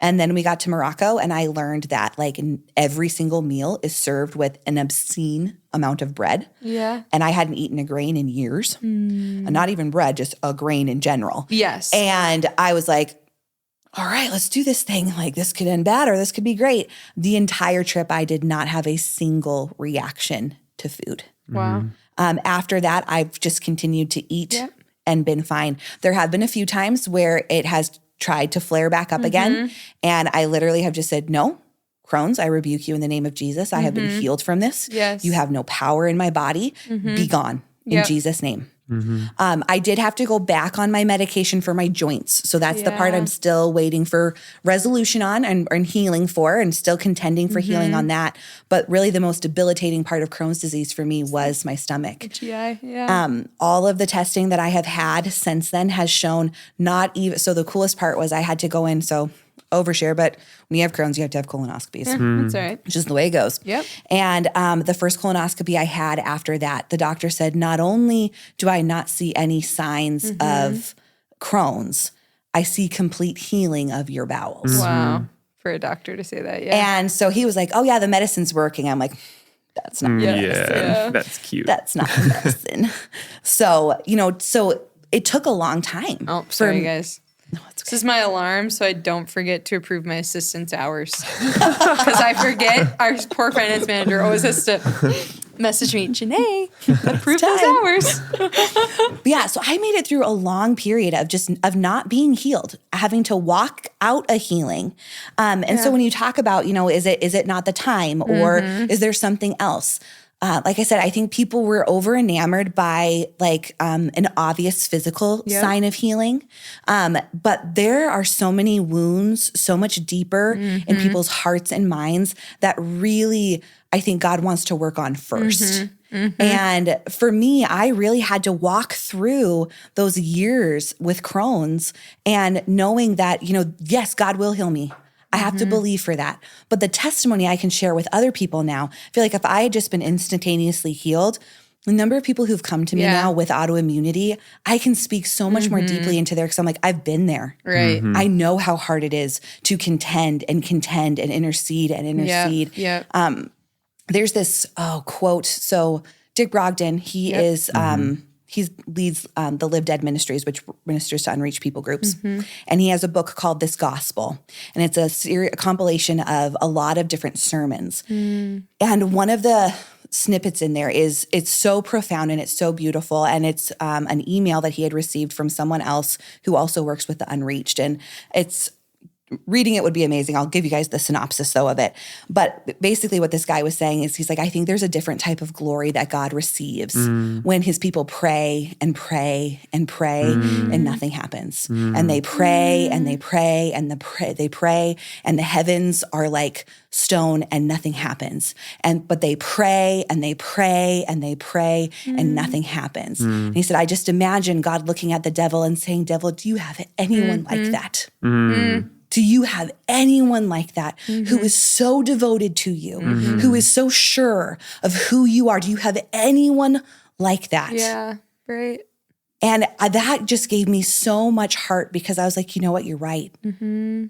And then we got to Morocco and I learned that like every single meal is served with an obscene amount of bread. Yeah. And I hadn't eaten a grain in years. Not even bread, just a grain in general. Yes. And I was like, all right, let's do this thing. Like this could end bad or this could be great. The entire trip, I did not have a single reaction to food. Wow. After that, I've just continued to eat and been fine. There have been a few times where it has tried to flare back up again. And I literally have just said, no, Crohn's, I rebuke you in the name of Jesus. I have been healed from this. Yes. You have no power in my body. Be gone in Jesus' name. I did have to go back on my medication for my joints. So that's the part I'm still waiting for resolution on and healing for and still contending for healing on that. But really the most debilitating part of Crohn's disease for me was my stomach. GI, yeah. All of the testing that I have had since then has shown not even, so the coolest part was I had to go in, so overshare, but when you have Crohn's, you have to have colonoscopies. That's all right. Which is the way it goes. Yep. And the first colonoscopy I had after that, the doctor said, not only do I not see any signs of Crohn's, I see complete healing of your bowels. Wow. For a doctor to say that, yeah. And so he was like, oh yeah, the medicine's working. I'm like, that's not medicine. That's cute. That's not medicine. So, so it took a long time. Oh, sorry, guys. No, this is my alarm, so I don't forget to approve my assistant's hours. Because I forget, our poor finance manager always has to message me, Jenaye, approve those hours. Yeah, so I made it through a long period of not being healed, having to walk out a healing. And so when you talk about, is it not the time or is there something else? Like I said, I think people were over enamored by like an obvious physical sign of healing. But there are so many wounds, so much deeper in people's hearts and minds that really, I think God wants to work on first. And for me, I really had to walk through those years with Crohn's and knowing that, yes, God will heal me. I have to believe for that. But the testimony I can share with other people now, I feel like if I had just been instantaneously healed, the number of people who've come to me now with autoimmunity, I can speak so much more deeply into there because I'm like, I've been there. Right. I know how hard it is to contend and intercede and intercede. There's this quote. So Dick Brogden, he is he leads the Live Dead Ministries, which ministers to unreached people groups. And he has a book called This Gospel. And it's a compilation of a lot of different sermons. And one of the snippets in there it's so profound and it's so beautiful. And it's an email that he had received from someone else who also works with the unreached. And reading it would be amazing. I'll give you guys the synopsis though of it. But basically what this guy was saying is he's like, I think there's a different type of glory that God receives when his people pray and pray and pray and nothing happens. And they pray and they pray and they pray and the heavens are like stone and nothing happens. But they pray and they pray and they pray and nothing happens. And he said, I just imagine God looking at the devil and saying, devil, do you have anyone like that? Do you have anyone like that who is so devoted to you, who is so sure of who you are? Do you have anyone like that? Yeah, right. And that just gave me so much heart because I was like, you know what, you're right.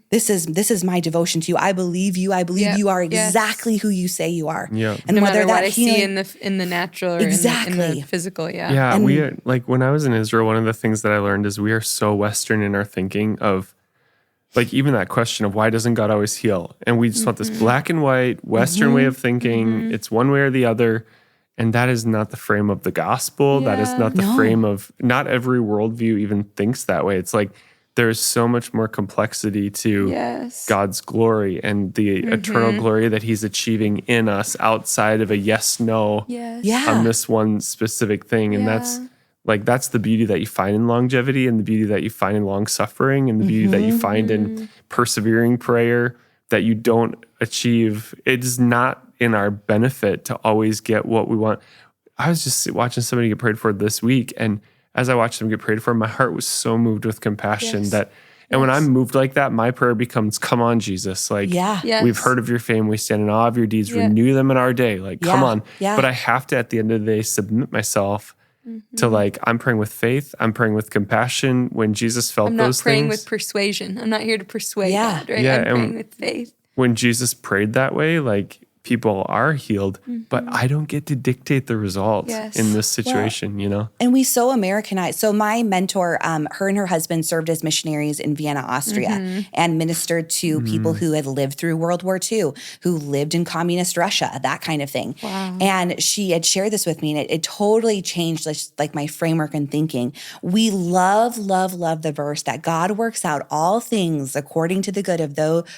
This is my devotion to you. I believe you. I believe you are exactly who you say you are. Yeah. And no whether matter that what I see in the natural or in the physical, Yeah, and we like when I was in Israel, one of the things that I learned is we are so Western in our thinking of like even that question of why doesn't God always heal? And we just want this black and white Western way of thinking. It's one way or the other. And that is not the frame of the gospel. That is not the frame of, not every worldview even thinks that way. It's like there's so much more complexity to God's glory and the eternal glory that he's achieving in us outside of a yes, no on this one specific thing. And that's the beauty that you find in longevity and the beauty that you find in long suffering and the beauty that you find in persevering prayer that you don't achieve. It is not in our benefit to always get what we want. I was just watching somebody get prayed for this week, and as I watched them get prayed for, my heart was so moved with compassion that And when I'm moved like that, my prayer becomes, come on, Jesus. Like, we've heard of your fame. We stand in awe of your deeds. Renew them in our day. Like, come on. Yeah. But I have to, at the end of the day, submit myself to like, I'm praying with faith. I'm praying with compassion. When Jesus felt those things. I'm not praying with persuasion. I'm not here to persuade God, right? I'm praying with faith. When Jesus prayed that way, like, people are healed, but I don't get to dictate the result in this situation, you know? And we so Americanize. So my mentor, her and her husband served as missionaries in Vienna, Austria, and ministered to people who had lived through World War II, who lived in communist Russia, that kind of thing. Wow. And she had shared this with me, and it totally changed like my framework and thinking. We love the verse that God works out all things according to the good of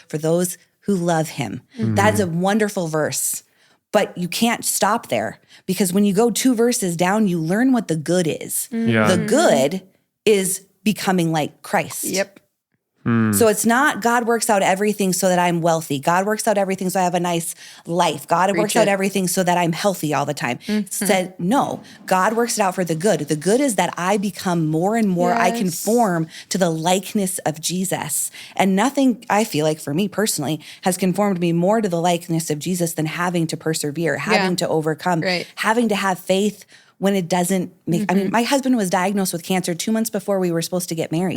for those who love him. That's a wonderful verse. But you can't stop there, because when you go 2 verses down, you learn what the good is. The good is becoming like Christ. Yep. So it's not God works out everything so that I'm wealthy. God works out everything so I have a nice life. God works out everything so that I'm healthy all the time. Said, no, God works it out for the good. The good is that I become more and more, I conform to the likeness of Jesus. And nothing, I feel like for me personally, has conformed me more to the likeness of Jesus than having to persevere, having to overcome, having to have faith when it doesn't make, I mean, my husband was diagnosed with cancer 2 months before we were supposed to get married.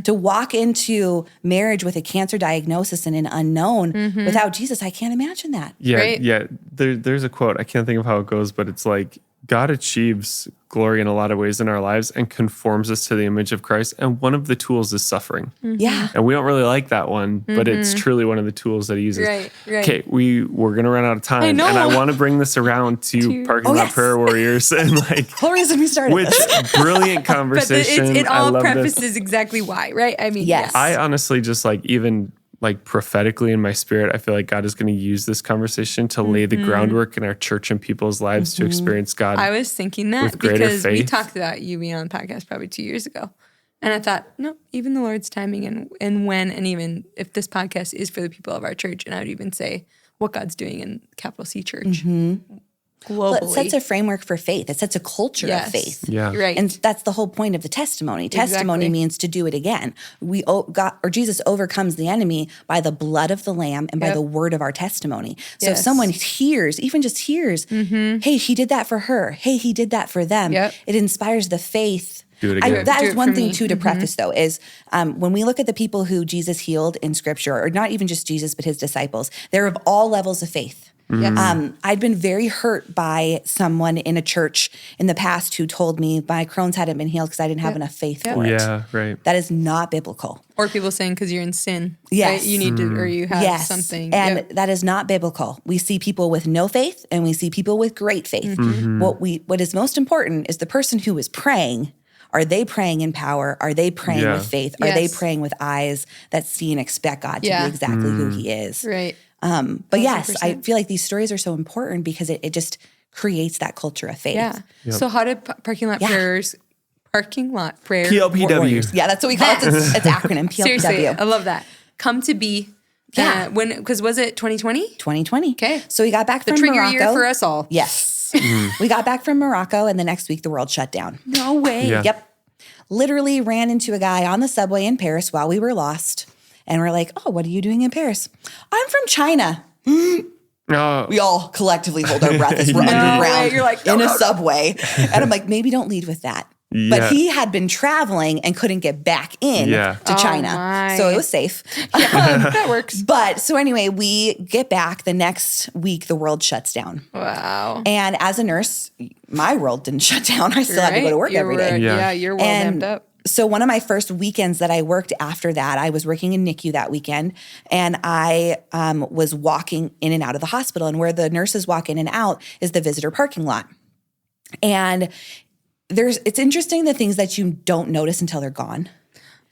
To walk into marriage with a cancer diagnosis and an unknown without Jesus, I can't imagine that. There's a quote, I can't think of how it goes, but it's like, God achieves glory in a lot of ways in our lives and conforms us to the image of Christ. And one of the tools is suffering. And we don't really like that one, but it's truly one of the tools that he uses. Okay, we're going to run out of time. And I want to bring this around to Parking Lot Prayer Warriors. And like, whole reason we started. Which brilliant conversation. But it all prefaces exactly why, right? I mean, I honestly just like, even like prophetically in my spirit, I feel like God is going to use this conversation to lay the groundwork in our church and people's lives to experience God. I was thinking that because we talked about you being on the podcast probably 2 years ago. And I thought, no, even the Lord's timing and when, and even if this podcast is for the people of our church, and I would even say what God's doing in capital C Church. Globally. Well, it sets a framework for faith. It sets a culture of faith. Right. And that's the whole point of the testimony. Testimony means to do it again. Jesus overcomes the enemy by the blood of the Lamb and by the word of our testimony. So if someone hears, even just hears, hey, he did that for her. Hey, he did that for them. It inspires the faith. Do it again. That is one thing too to preface though, is when we look at the people who Jesus healed in scripture, or not even just Jesus, but his disciples, they're of all levels of faith. I'd been very hurt by someone in a church in the past who told me my Crohn's hadn't been healed because I didn't have enough faith for it. That is not biblical. Or people saying because you're in sin. Right? You need to, or you have something. And that is not biblical. We see people with no faith and we see people with great faith. What is most important is the person who is praying. Are they praying in power? Are they praying with faith? Are they praying with eyes that see and expect God to be exactly who he is? Right. But yes, I feel like these stories are so important because it just creates that culture of faith. So how did parking lot prayers, PLPW. Yeah, that's what we call it. It's acronym, PLPW. Seriously, I love that. Come to be. Because was it 2020? 2020. Okay. So we got back from Morocco. The Morocco. trigger year for us all. Yes. We got back from Morocco and the next week the world shut down. No way. Yep. Literally ran into a guy on the subway in Paris while we were lost. And we're like, oh, what are you doing in Paris? I'm from China. We all collectively hold our breath as we're underground You're like, in a subway. And I'm like, maybe don't lead with that. But he had been traveling and couldn't get back in to China. So it was safe. That works. But so anyway, we get back the next week, the world shuts down. Wow. And as a nurse, my world didn't shut down. I still had to go to work every day. Your world amped up. So one of my first weekends that I worked after that, I was working in NICU that weekend, and I was walking in and out of the hospital. And where the nurses walk in and out is the visitor parking lot. And it's interesting the things that you don't notice until they're gone.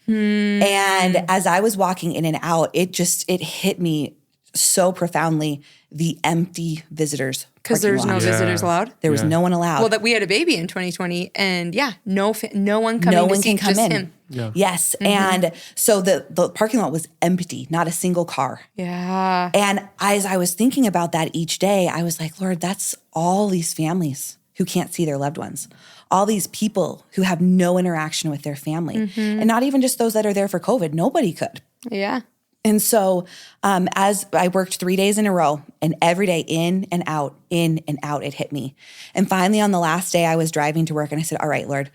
And as I was walking in and out, it hit me so profoundly, the empty visitors. Because there's no visitors allowed? There was no one allowed. Well, that we had a baby in 2020, and no one coming no one to see, can come just in. Him. Yes. And so the parking lot was empty, not a single car. And as I was thinking about that each day, I was like, Lord, that's all these families who can't see their loved ones. all these people who have no interaction with their family. And not even just those that are there for COVID. Nobody could. Yeah. And so as I worked 3 days in a row, and every day in and out, it hit me. And finally on the last day I was driving to work and I said, all right, Lord,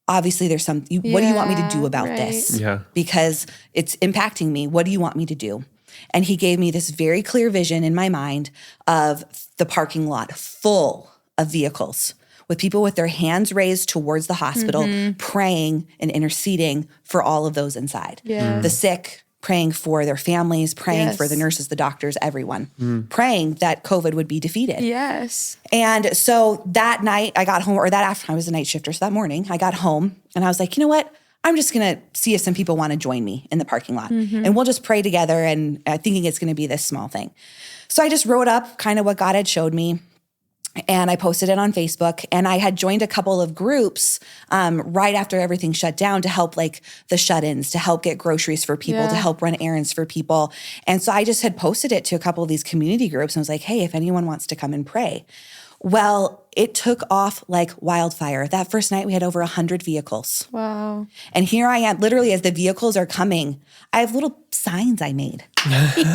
obviously there's what do you want me to do about this? Yeah. Because it's impacting me. What do you want me to do? And he gave me this very clear vision in my mind of the parking lot full of vehicles with people with their hands raised towards the hospital, praying and interceding for all of those inside. The sick, praying for their families, praying for the nurses, the doctors, everyone, praying that COVID would be defeated. Yes. And so that night I got home, or that afternoon, I was a night shifter, so that morning I got home and I was like, you know what? I'm just going to see if some people want to join me in the parking lot. And we'll just pray together, and thinking it's going to be this small thing. So I just wrote up kind of what God had showed me. And I posted it on Facebook, and I had joined a couple of groups right after everything shut down to help like the shut-ins, to help get groceries for people, to help run errands for people. And so I just had posted it to a couple of these community groups and was like, hey, if anyone wants to come and pray. Well, it took off like wildfire. That first night we had over 100 vehicles. Wow. And here I am, literally as the vehicles are coming, I have little signs I made.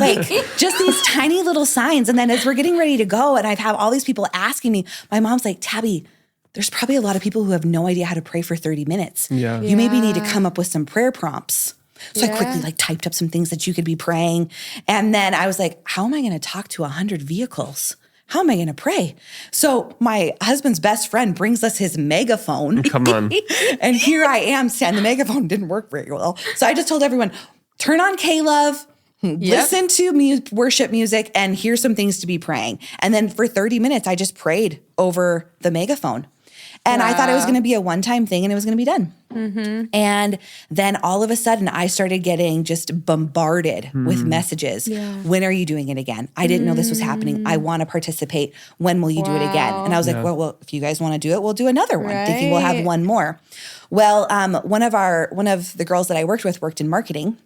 Like just these tiny little signs. And then as we're getting ready to go, and I've had all these people asking me, my mom's like, Tabi, there's probably a lot of people who have no idea how to pray for 30 minutes. You maybe need to come up with some prayer prompts. So I quickly like typed up some things that you could be praying. And then I was like, how am I going to talk to 100 vehicles? How am I going to pray? So my husband's best friend brings us his megaphone. Come on. And here I am, and the megaphone didn't work very well. So I just told everyone, turn on K-Love, listen to worship music, and here's some things to be praying. And then for 30 minutes, I just prayed over the megaphone. And I thought it was going to be a one-time thing and it was going to be done. And then all of a sudden, I started getting just bombarded with messages. When are you doing it again? I didn't know this was happening. I want to participate. When will you do it again? And I was like, well, if you guys want to do it, we'll do another one. Thinking we'll have one more. Well, one of the girls that I worked with worked in marketing.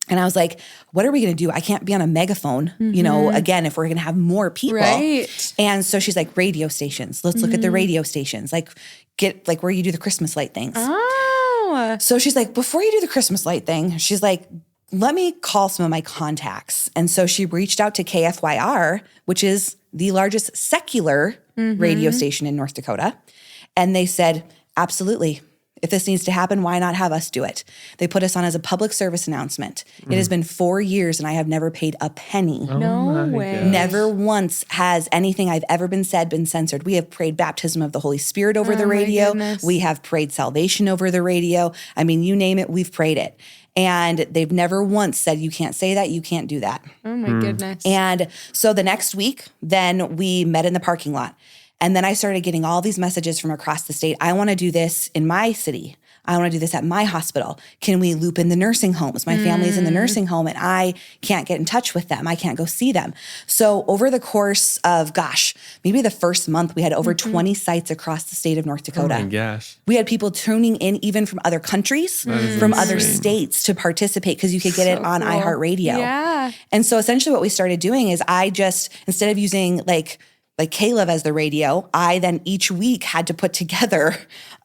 And I was like, what are we going to do? I can't be on a megaphone, you know, again, if we're going to have more people. And so she's like, radio stations. Let's look at the radio stations. Like, get like where you do the Christmas light things. So she's like, before you do the Christmas light thing, she's like, let me call some of my contacts. And so she reached out to KFYR, which is the largest secular radio station in North Dakota. And they said, absolutely. If this needs to happen, why not have us do it? They put us on as a public service announcement. It has been 4 years and I have never paid a penny. No way. Never once has anything I've ever been said been censored. We have prayed baptism of the Holy Spirit over the radio. We have prayed salvation over the radio. I mean, you name it, we've prayed it. And they've never once said, you can't say that, you can't do that. Oh my goodness. And so the next week, then we met in the parking lot. And then I started getting all these messages from across the state. I want to do this in my city. I want to do this at my hospital. Can we loop in the nursing homes? My family's in the nursing home and I can't get in touch with them. I can't go see them. So over the course of, maybe the first month, we had over 20 sites across the state of North Dakota. Oh my gosh. We had people tuning in even from other countries, from other states to participate because you could get it on iHeartRadio. Yeah. And so essentially what we started doing is I just, instead of using like K-Love as the radio, I then each week had to put together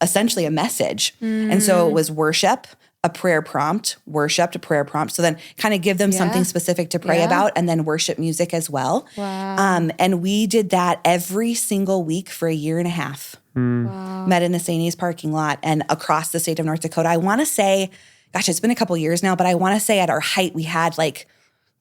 essentially a message. And so it was worship, a prayer prompt, worship to prayer prompt. So then kind of give them something specific to pray about and then worship music as well. And we did that every single week for 1.5 years. Met in the St. A's parking lot and across the state of North Dakota. I want to say, it's been a couple years now, but I want to say at our height, we had like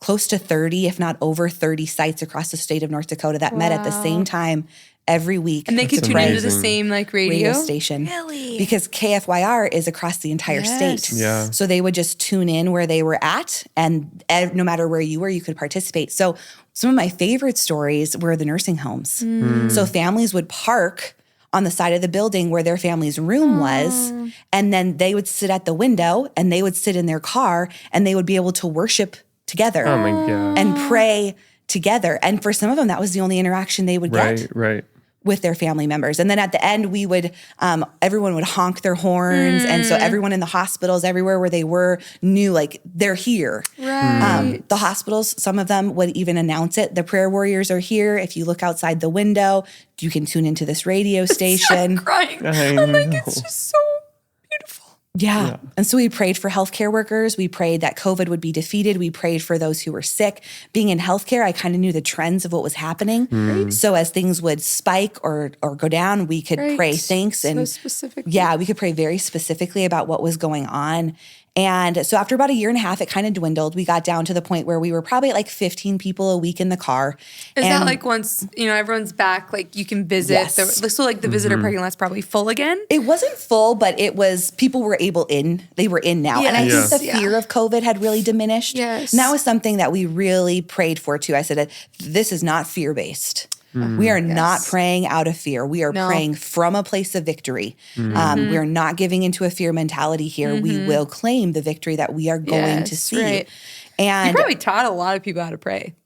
close to 30, if not over 30 sites across the state of North Dakota that met at the same time every week. And they could tune into the same like radio station. Really? Because KFYR is across the entire state. Yeah. So they would just tune in where they were at and no matter where you were, you could participate. So some of my favorite stories were the nursing homes. So families would park on the side of the building where their family's room was. And then they would sit at the window and they would sit in their car and they would be able to worship together Oh my God. and pray together. And for some of them, that was the only interaction they would get. Right. with their family members. And then at the end, we would, everyone would honk their horns. And so everyone in the hospitals, everywhere where they were, knew like they're here. Right. The hospitals, some of them would even announce it. The prayer warriors are here. If you look outside the window, you can tune into this radio station. I'm crying. I I'm like, know. it's just so beautiful. Yeah. And so we prayed for healthcare workers. We prayed that COVID would be defeated. We prayed for those who were sick. Being in healthcare, I kind of knew the trends of what was happening. So as things would spike or go down, we could pray thanks. So And specific. yeah, we could pray very specifically about what was going on. And so after about 1.5 years, it kind of dwindled. We got down to the point where we were probably at like 15 people a week in the car. Is that like once, everyone's back, like you can visit? Yes. So like the visitor parking lot's probably full again? It wasn't full, but it was, people were able in. They were in now. And I Yes. think the fear of COVID had really diminished. Yes. And that was something that we really prayed for too. I said, this is not fear-based. We are not praying out of fear. We are praying from a place of victory. We're not giving into a fear mentality here. We will claim the victory that we are going to see. Right. And You probably taught a lot of people how to pray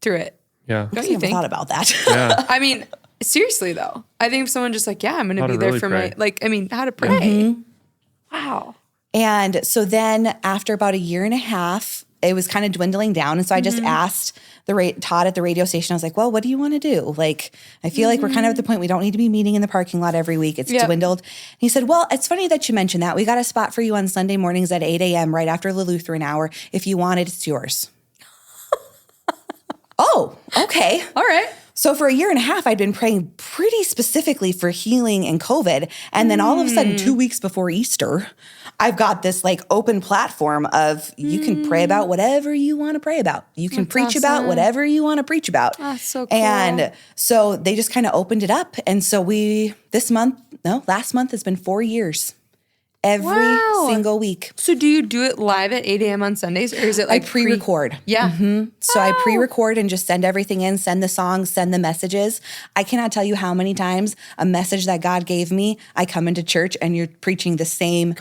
through it. Yeah. Don't I you never think? thought about that. Yeah. I mean, seriously though, I think if someone just like, I'm going to How be to there really for pray. how to pray. Wow. And so then after about 1.5 years, it was kind of dwindling down. And so I just asked Todd at the radio station, I was like, well, what do you want to do? Like, I feel like we're kind of at the point we don't need to be meeting in the parking lot every week. It's dwindled. And he said, well, it's funny that you mentioned that. We got a spot for you on Sunday mornings at 8 a.m. right after the Lutheran hour. If you want it, it's yours. Oh, okay. All right. So for 1.5 years, I'd been praying pretty specifically for healing and COVID. And then all of a sudden, 2 weeks before Easter, I've got this like open platform of you can pray about whatever you want to pray about. You can preach about whatever you want to preach about. That's so cool. And so they just kind of opened it up. And so last month has been 4 years. Every single week. So do you do it live at 8 a.m. on Sundays, or is it like I pre-record. Yeah. So I pre-record and just send everything in, send the songs, send the messages. I cannot tell you how many times a message that God gave me, I come into church and you're preaching the same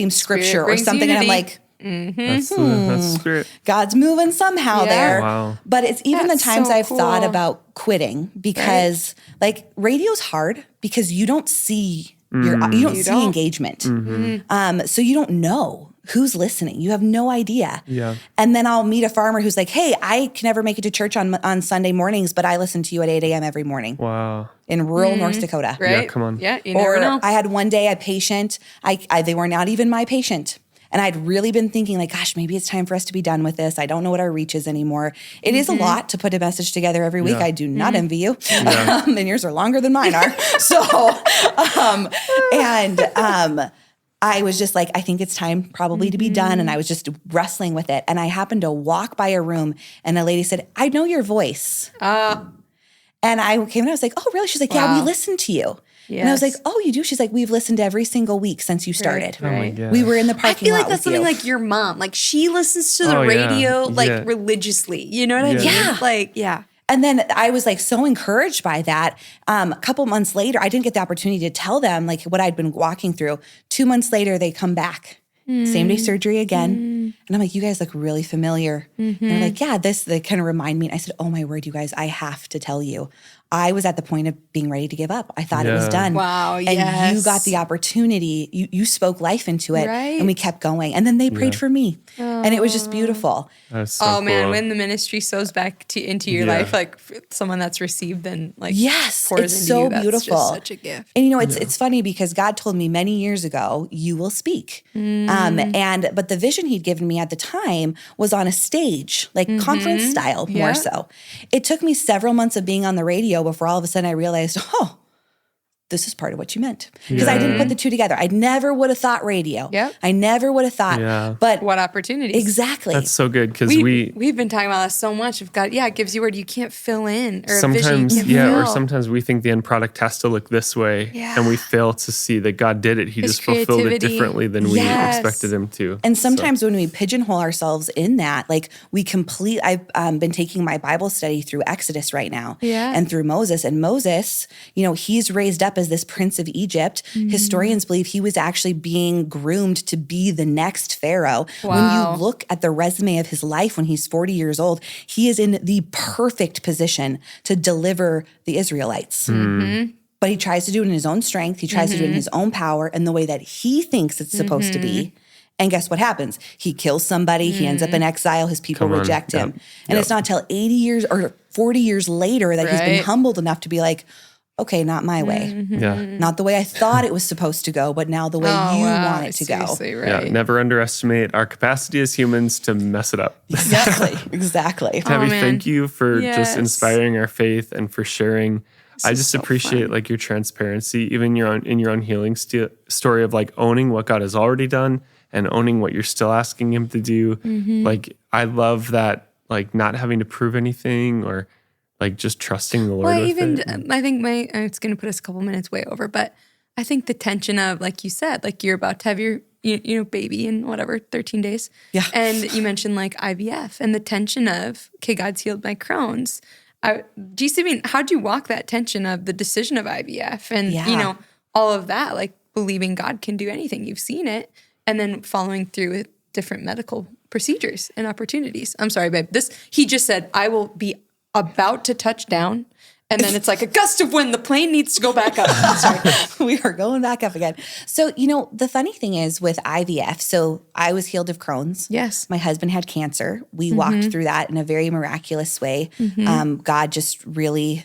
scripture or brings something. And I'm unity. like, That's the spirit. God's moving somehow there. Wow. But it's even That's the times so I've thought cool. about quitting because like radio's hard because you don't see you don't see engagement. So you don't know who's listening. You have no idea. Yeah. And then I'll meet a farmer who's like, hey, I can never make it to church on Sunday mornings, but I listen to you at 8 a.m. every morning Wow. in rural North Dakota. Right? Yeah, come on. Yeah, you never know. I had one day a patient, they were not even my patient. And I'd really been thinking like, gosh, maybe it's time for us to be done with this. I don't know what our reach is anymore. It is a lot to put a message together every week. I do not envy you. And yours are longer than mine are. So, I was just like, I think it's time probably to be done. And I was just wrestling with it. And I happened to walk by a room and a lady said, I know your voice. And I came and I was like, oh, really? She's like, yeah, we listen to you. And I was like, oh, you do? She's like, we've listened every single week since you started. Oh my God. We were in the I parking feel lot like that's with you. something like your mom. Like she listens to the Oh, yeah. radio like Yeah. religiously. You know what I mean? Yeah. Like, yeah. And then I was like so encouraged by that. A couple months later, I didn't get the opportunity to tell them like what I'd been walking through. 2 months later, they come back. Same day surgery again. And I'm like, you guys look really familiar. And they're like, yeah, they kind of remind me. And I said, oh my word, you guys, I have to tell you. I was at the point of being ready to give up. I thought it was done. Wow, And yes. you got the opportunity. You spoke life into it. Right. And we kept going. And then they prayed for me. And it was just beautiful. That's so Oh man, cool. when the ministry sows back into your life, like someone that's received, then like Yes, pours it's into so you, that's beautiful. just such a gift. And it's funny because God told me many years ago, you will speak. But the vision he'd given me at the time was on a stage, like conference style more so. It took me several months of being on the radio before all of a sudden I realized, oh, this is part of what you meant. Because I didn't put the two together. I never would have thought radio. Yep. I never would have thought. Yeah. But What opportunities? exactly. That's so good because We've been talking about this so much. Of God, it gives you a word you can't fill in, or a vision you sometimes can't fill. or sometimes we think the end product has to look this way and we fail to see that God did it. He His just fulfilled it creativity. differently than we Yes. expected him to. And sometimes when we pigeonhole ourselves in that, like I've been taking my Bible study through Exodus right now Yeah. and through Moses. And Moses, he's raised up up as this prince of Egypt. Historians believe he was actually being groomed to be the next Pharaoh. Wow. When you look at the resume of his life when he's 40 years old, he is in the perfect position to deliver the Israelites. But he tries to do it in his own strength. He tries to do it in his own power and the way that he thinks it's supposed to be. And guess what happens? He kills somebody. He ends up in exile. His people reject him. And it's not until 80 years or 40 years later that he's been humbled enough to be like, okay, not my way. Not the way I thought it was supposed to go, but now the way you want it to go. Right. Yeah, never underestimate our capacity as humans to mess it up. Exactly. Tabi, thank you for just inspiring our faith and for sharing. I just appreciate like your transparency, even in your own healing story of like owning what God has already done and owning what you're still asking him to do. Like, I love that, like not having to prove anything or like just trusting the Lord. Well, with I think it's going to put us a couple minutes way over, but I think the tension of, like you said, like you're about to have your, baby in whatever, 13 days. Yeah. And you mentioned like IVF and the tension of, okay, God's healed my Crohn's. How'd you walk that tension of the decision of IVF and, all of that, like believing God can do anything. You've seen it. And then following through with different medical procedures and opportunities. I'm sorry, babe. He just said, I will be about to touch down. And then it's like a gust of wind. The plane needs to go back up. Sorry. We are going back up again. So, the funny thing is with IVF, so I was healed of Crohn's. Yes. My husband had cancer. We walked through that in a very miraculous way. God just really,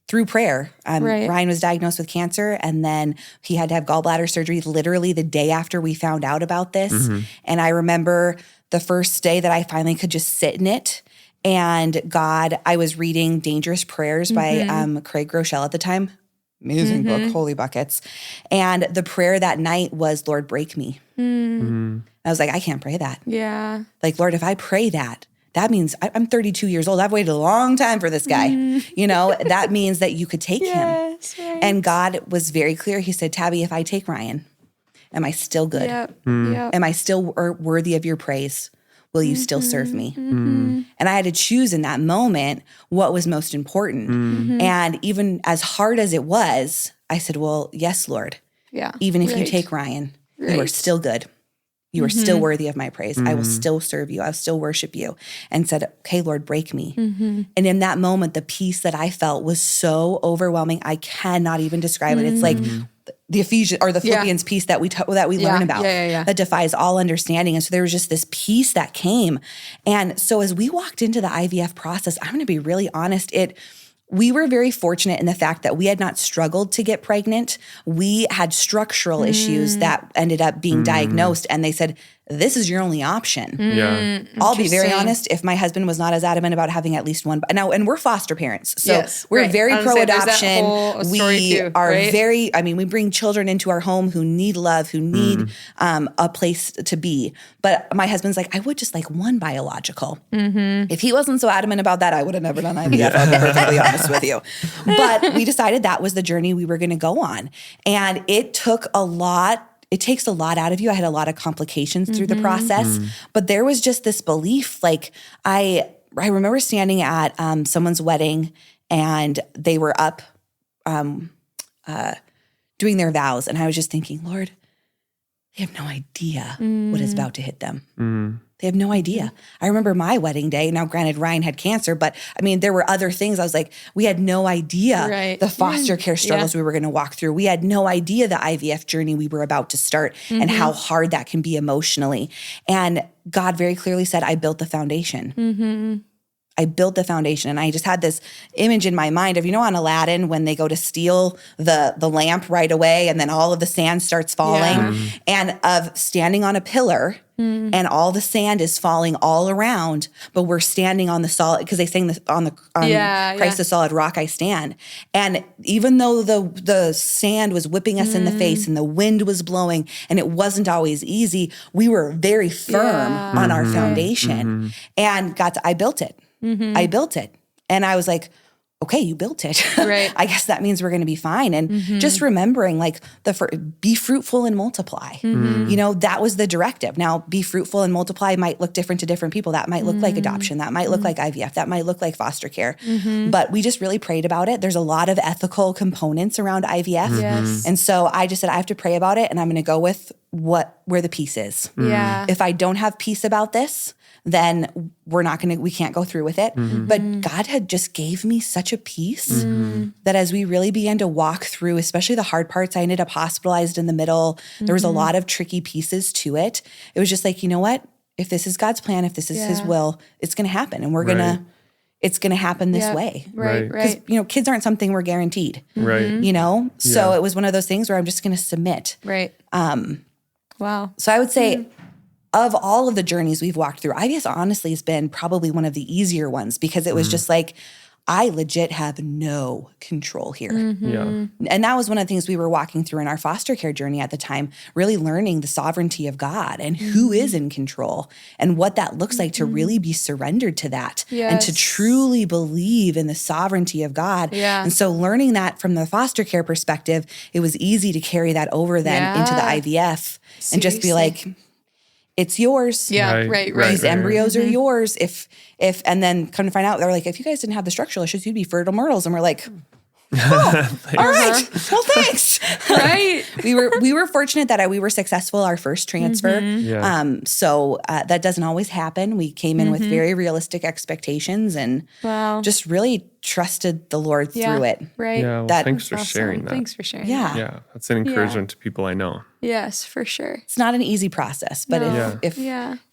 through prayer, Ryan was diagnosed with cancer, and then he had to have gallbladder surgery literally the day after we found out about this. And I remember the first day that I finally could just sit in it. And God, I was reading Dangerous Prayers by Craig Groeschel at the time. Amazing book, holy buckets. And the prayer that night was, Lord, break me. I was like, I can't pray that. Yeah. Like, Lord, if I pray that means I'm 32 years old. I've waited a long time for this guy. That means that you could take him. Right. And God was very clear. He said, Tabi, if I take Ryan, am I still good? Yep. Am I still worthy of your praise? Will you still serve me? And I had to choose in that moment what was most important. And even as hard as it was, I said, well, yes, Lord. Yeah. Even if you take Ryan, you are still good. You are still worthy of my praise. I will still serve you. I will still worship you. And said, okay, Lord, break me. And in that moment, the peace that I felt was so overwhelming. I cannot even describe it. It's like the Philippians piece that we learn about that defies all understanding. And so there was just this peace that came. And so as we walked into the IVF process, I'm going to be really honest, we were very fortunate in the fact that we had not struggled to get pregnant. We had structural issues that ended up being diagnosed, and they said, this is your only option. I'll be very honest, if my husband was not as adamant about having at least one, and we're foster parents, so we're very pro-adoption. We are very, we bring children into our home who need love, who need a place to be. But my husband's like, I would just like one biological. If he wasn't so adamant about that, I would have never done IVF, I'll be perfectly honest with you. But we decided that was the journey we were going to go on. And it takes a lot out of you. I had a lot of complications through the process, but there was just this belief. Like I remember standing at someone's wedding, and they were up doing their vows, and I was just thinking, Lord, they have no idea what is about to hit them. They have no idea. I remember my wedding day. Now, granted, Ryan had cancer, but there were other things. I was like, we had no idea the foster care struggles we were going to walk through. We had no idea the IVF journey we were about to start and how hard that can be emotionally. And God very clearly said, I built the foundation. I built the foundation. And I just had this image in my mind of, on Aladdin, when they go to steal the lamp right away and then all of the sand starts falling, and of standing on a pillar and all the sand is falling all around, but we're standing on the solid, because they sang on Christ the solid rock I stand. And even though the sand was whipping us in the face and the wind was blowing and it wasn't always easy, we were very firm on our foundation. And I built it. I built it. And I was like, okay, you built it. Right. I guess that means we're going to be fine. And just remembering like be fruitful and multiply. You know, that was the directive. Now, be fruitful and multiply might look different to different people. That might look like adoption. That might look like IVF. That might look like foster care. But we just really prayed about it. There's a lot of ethical components around IVF. Yes. And so I just said, I have to pray about it, and I'm going to go with where the peace is. Yeah. If I don't have peace about this, then we can't go through with it. But God had just gave me such a peace that as we really began to walk through, especially the hard parts, I ended up hospitalized in the middle. There was a lot of tricky pieces to it. It was just like, you know what? If this is God's plan, if this is his will, it's going to happen. And it's going to happen this way. Right. Because, you know, kids aren't something we're guaranteed. Right. You know? So it was one of those things where I'm just going to submit. Right. Wow. So I would say of all of the journeys we've walked through, IVF honestly has been probably one of the easier ones because it was just like, I legit have no control here. Yeah. And that was one of the things we were walking through in our foster care journey at the time, really learning the sovereignty of God and who is in control and what that looks like to really be surrendered to that and to truly believe in the sovereignty of God. Yeah. And so learning that from the foster care perspective, it was easy to carry that over then into the IVF and just be like, it's yours. Yeah, right. These embryos are yours. And then come to find out, they're like, if you guys didn't have the structural issues, you'd be fertile myrtles. And we're like, oh, all right. Well, thanks. Right. we were fortunate that we were successful our first transfer. So that doesn't always happen. We came in with very realistic expectations and just really trusted the Lord through it. Right. Yeah. Well, thanks for sharing that. Thanks for sharing. Yeah. Yeah. That's an encouragement to people I know. Yes, for sure. It's not an easy process, but if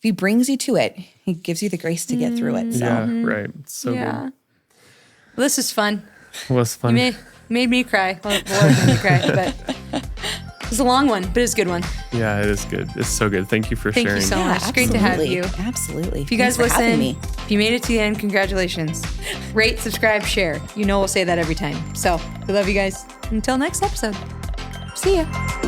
he brings you to it, he gives you the grace to get through it. So. Yeah. Right. It's so good. Well, this is fun. It was fun. You made me cry. Well, the Lord made me cry, but it's a long one, but it's a good one. Yeah, it is good. It's so good. Thank you for sharing. Thank you so much. It's great to have you. Absolutely. If you guys listen, if you made it to the end, congratulations. Rate, subscribe, share. You know we'll say that every time. So we love you guys. Until next episode. See ya.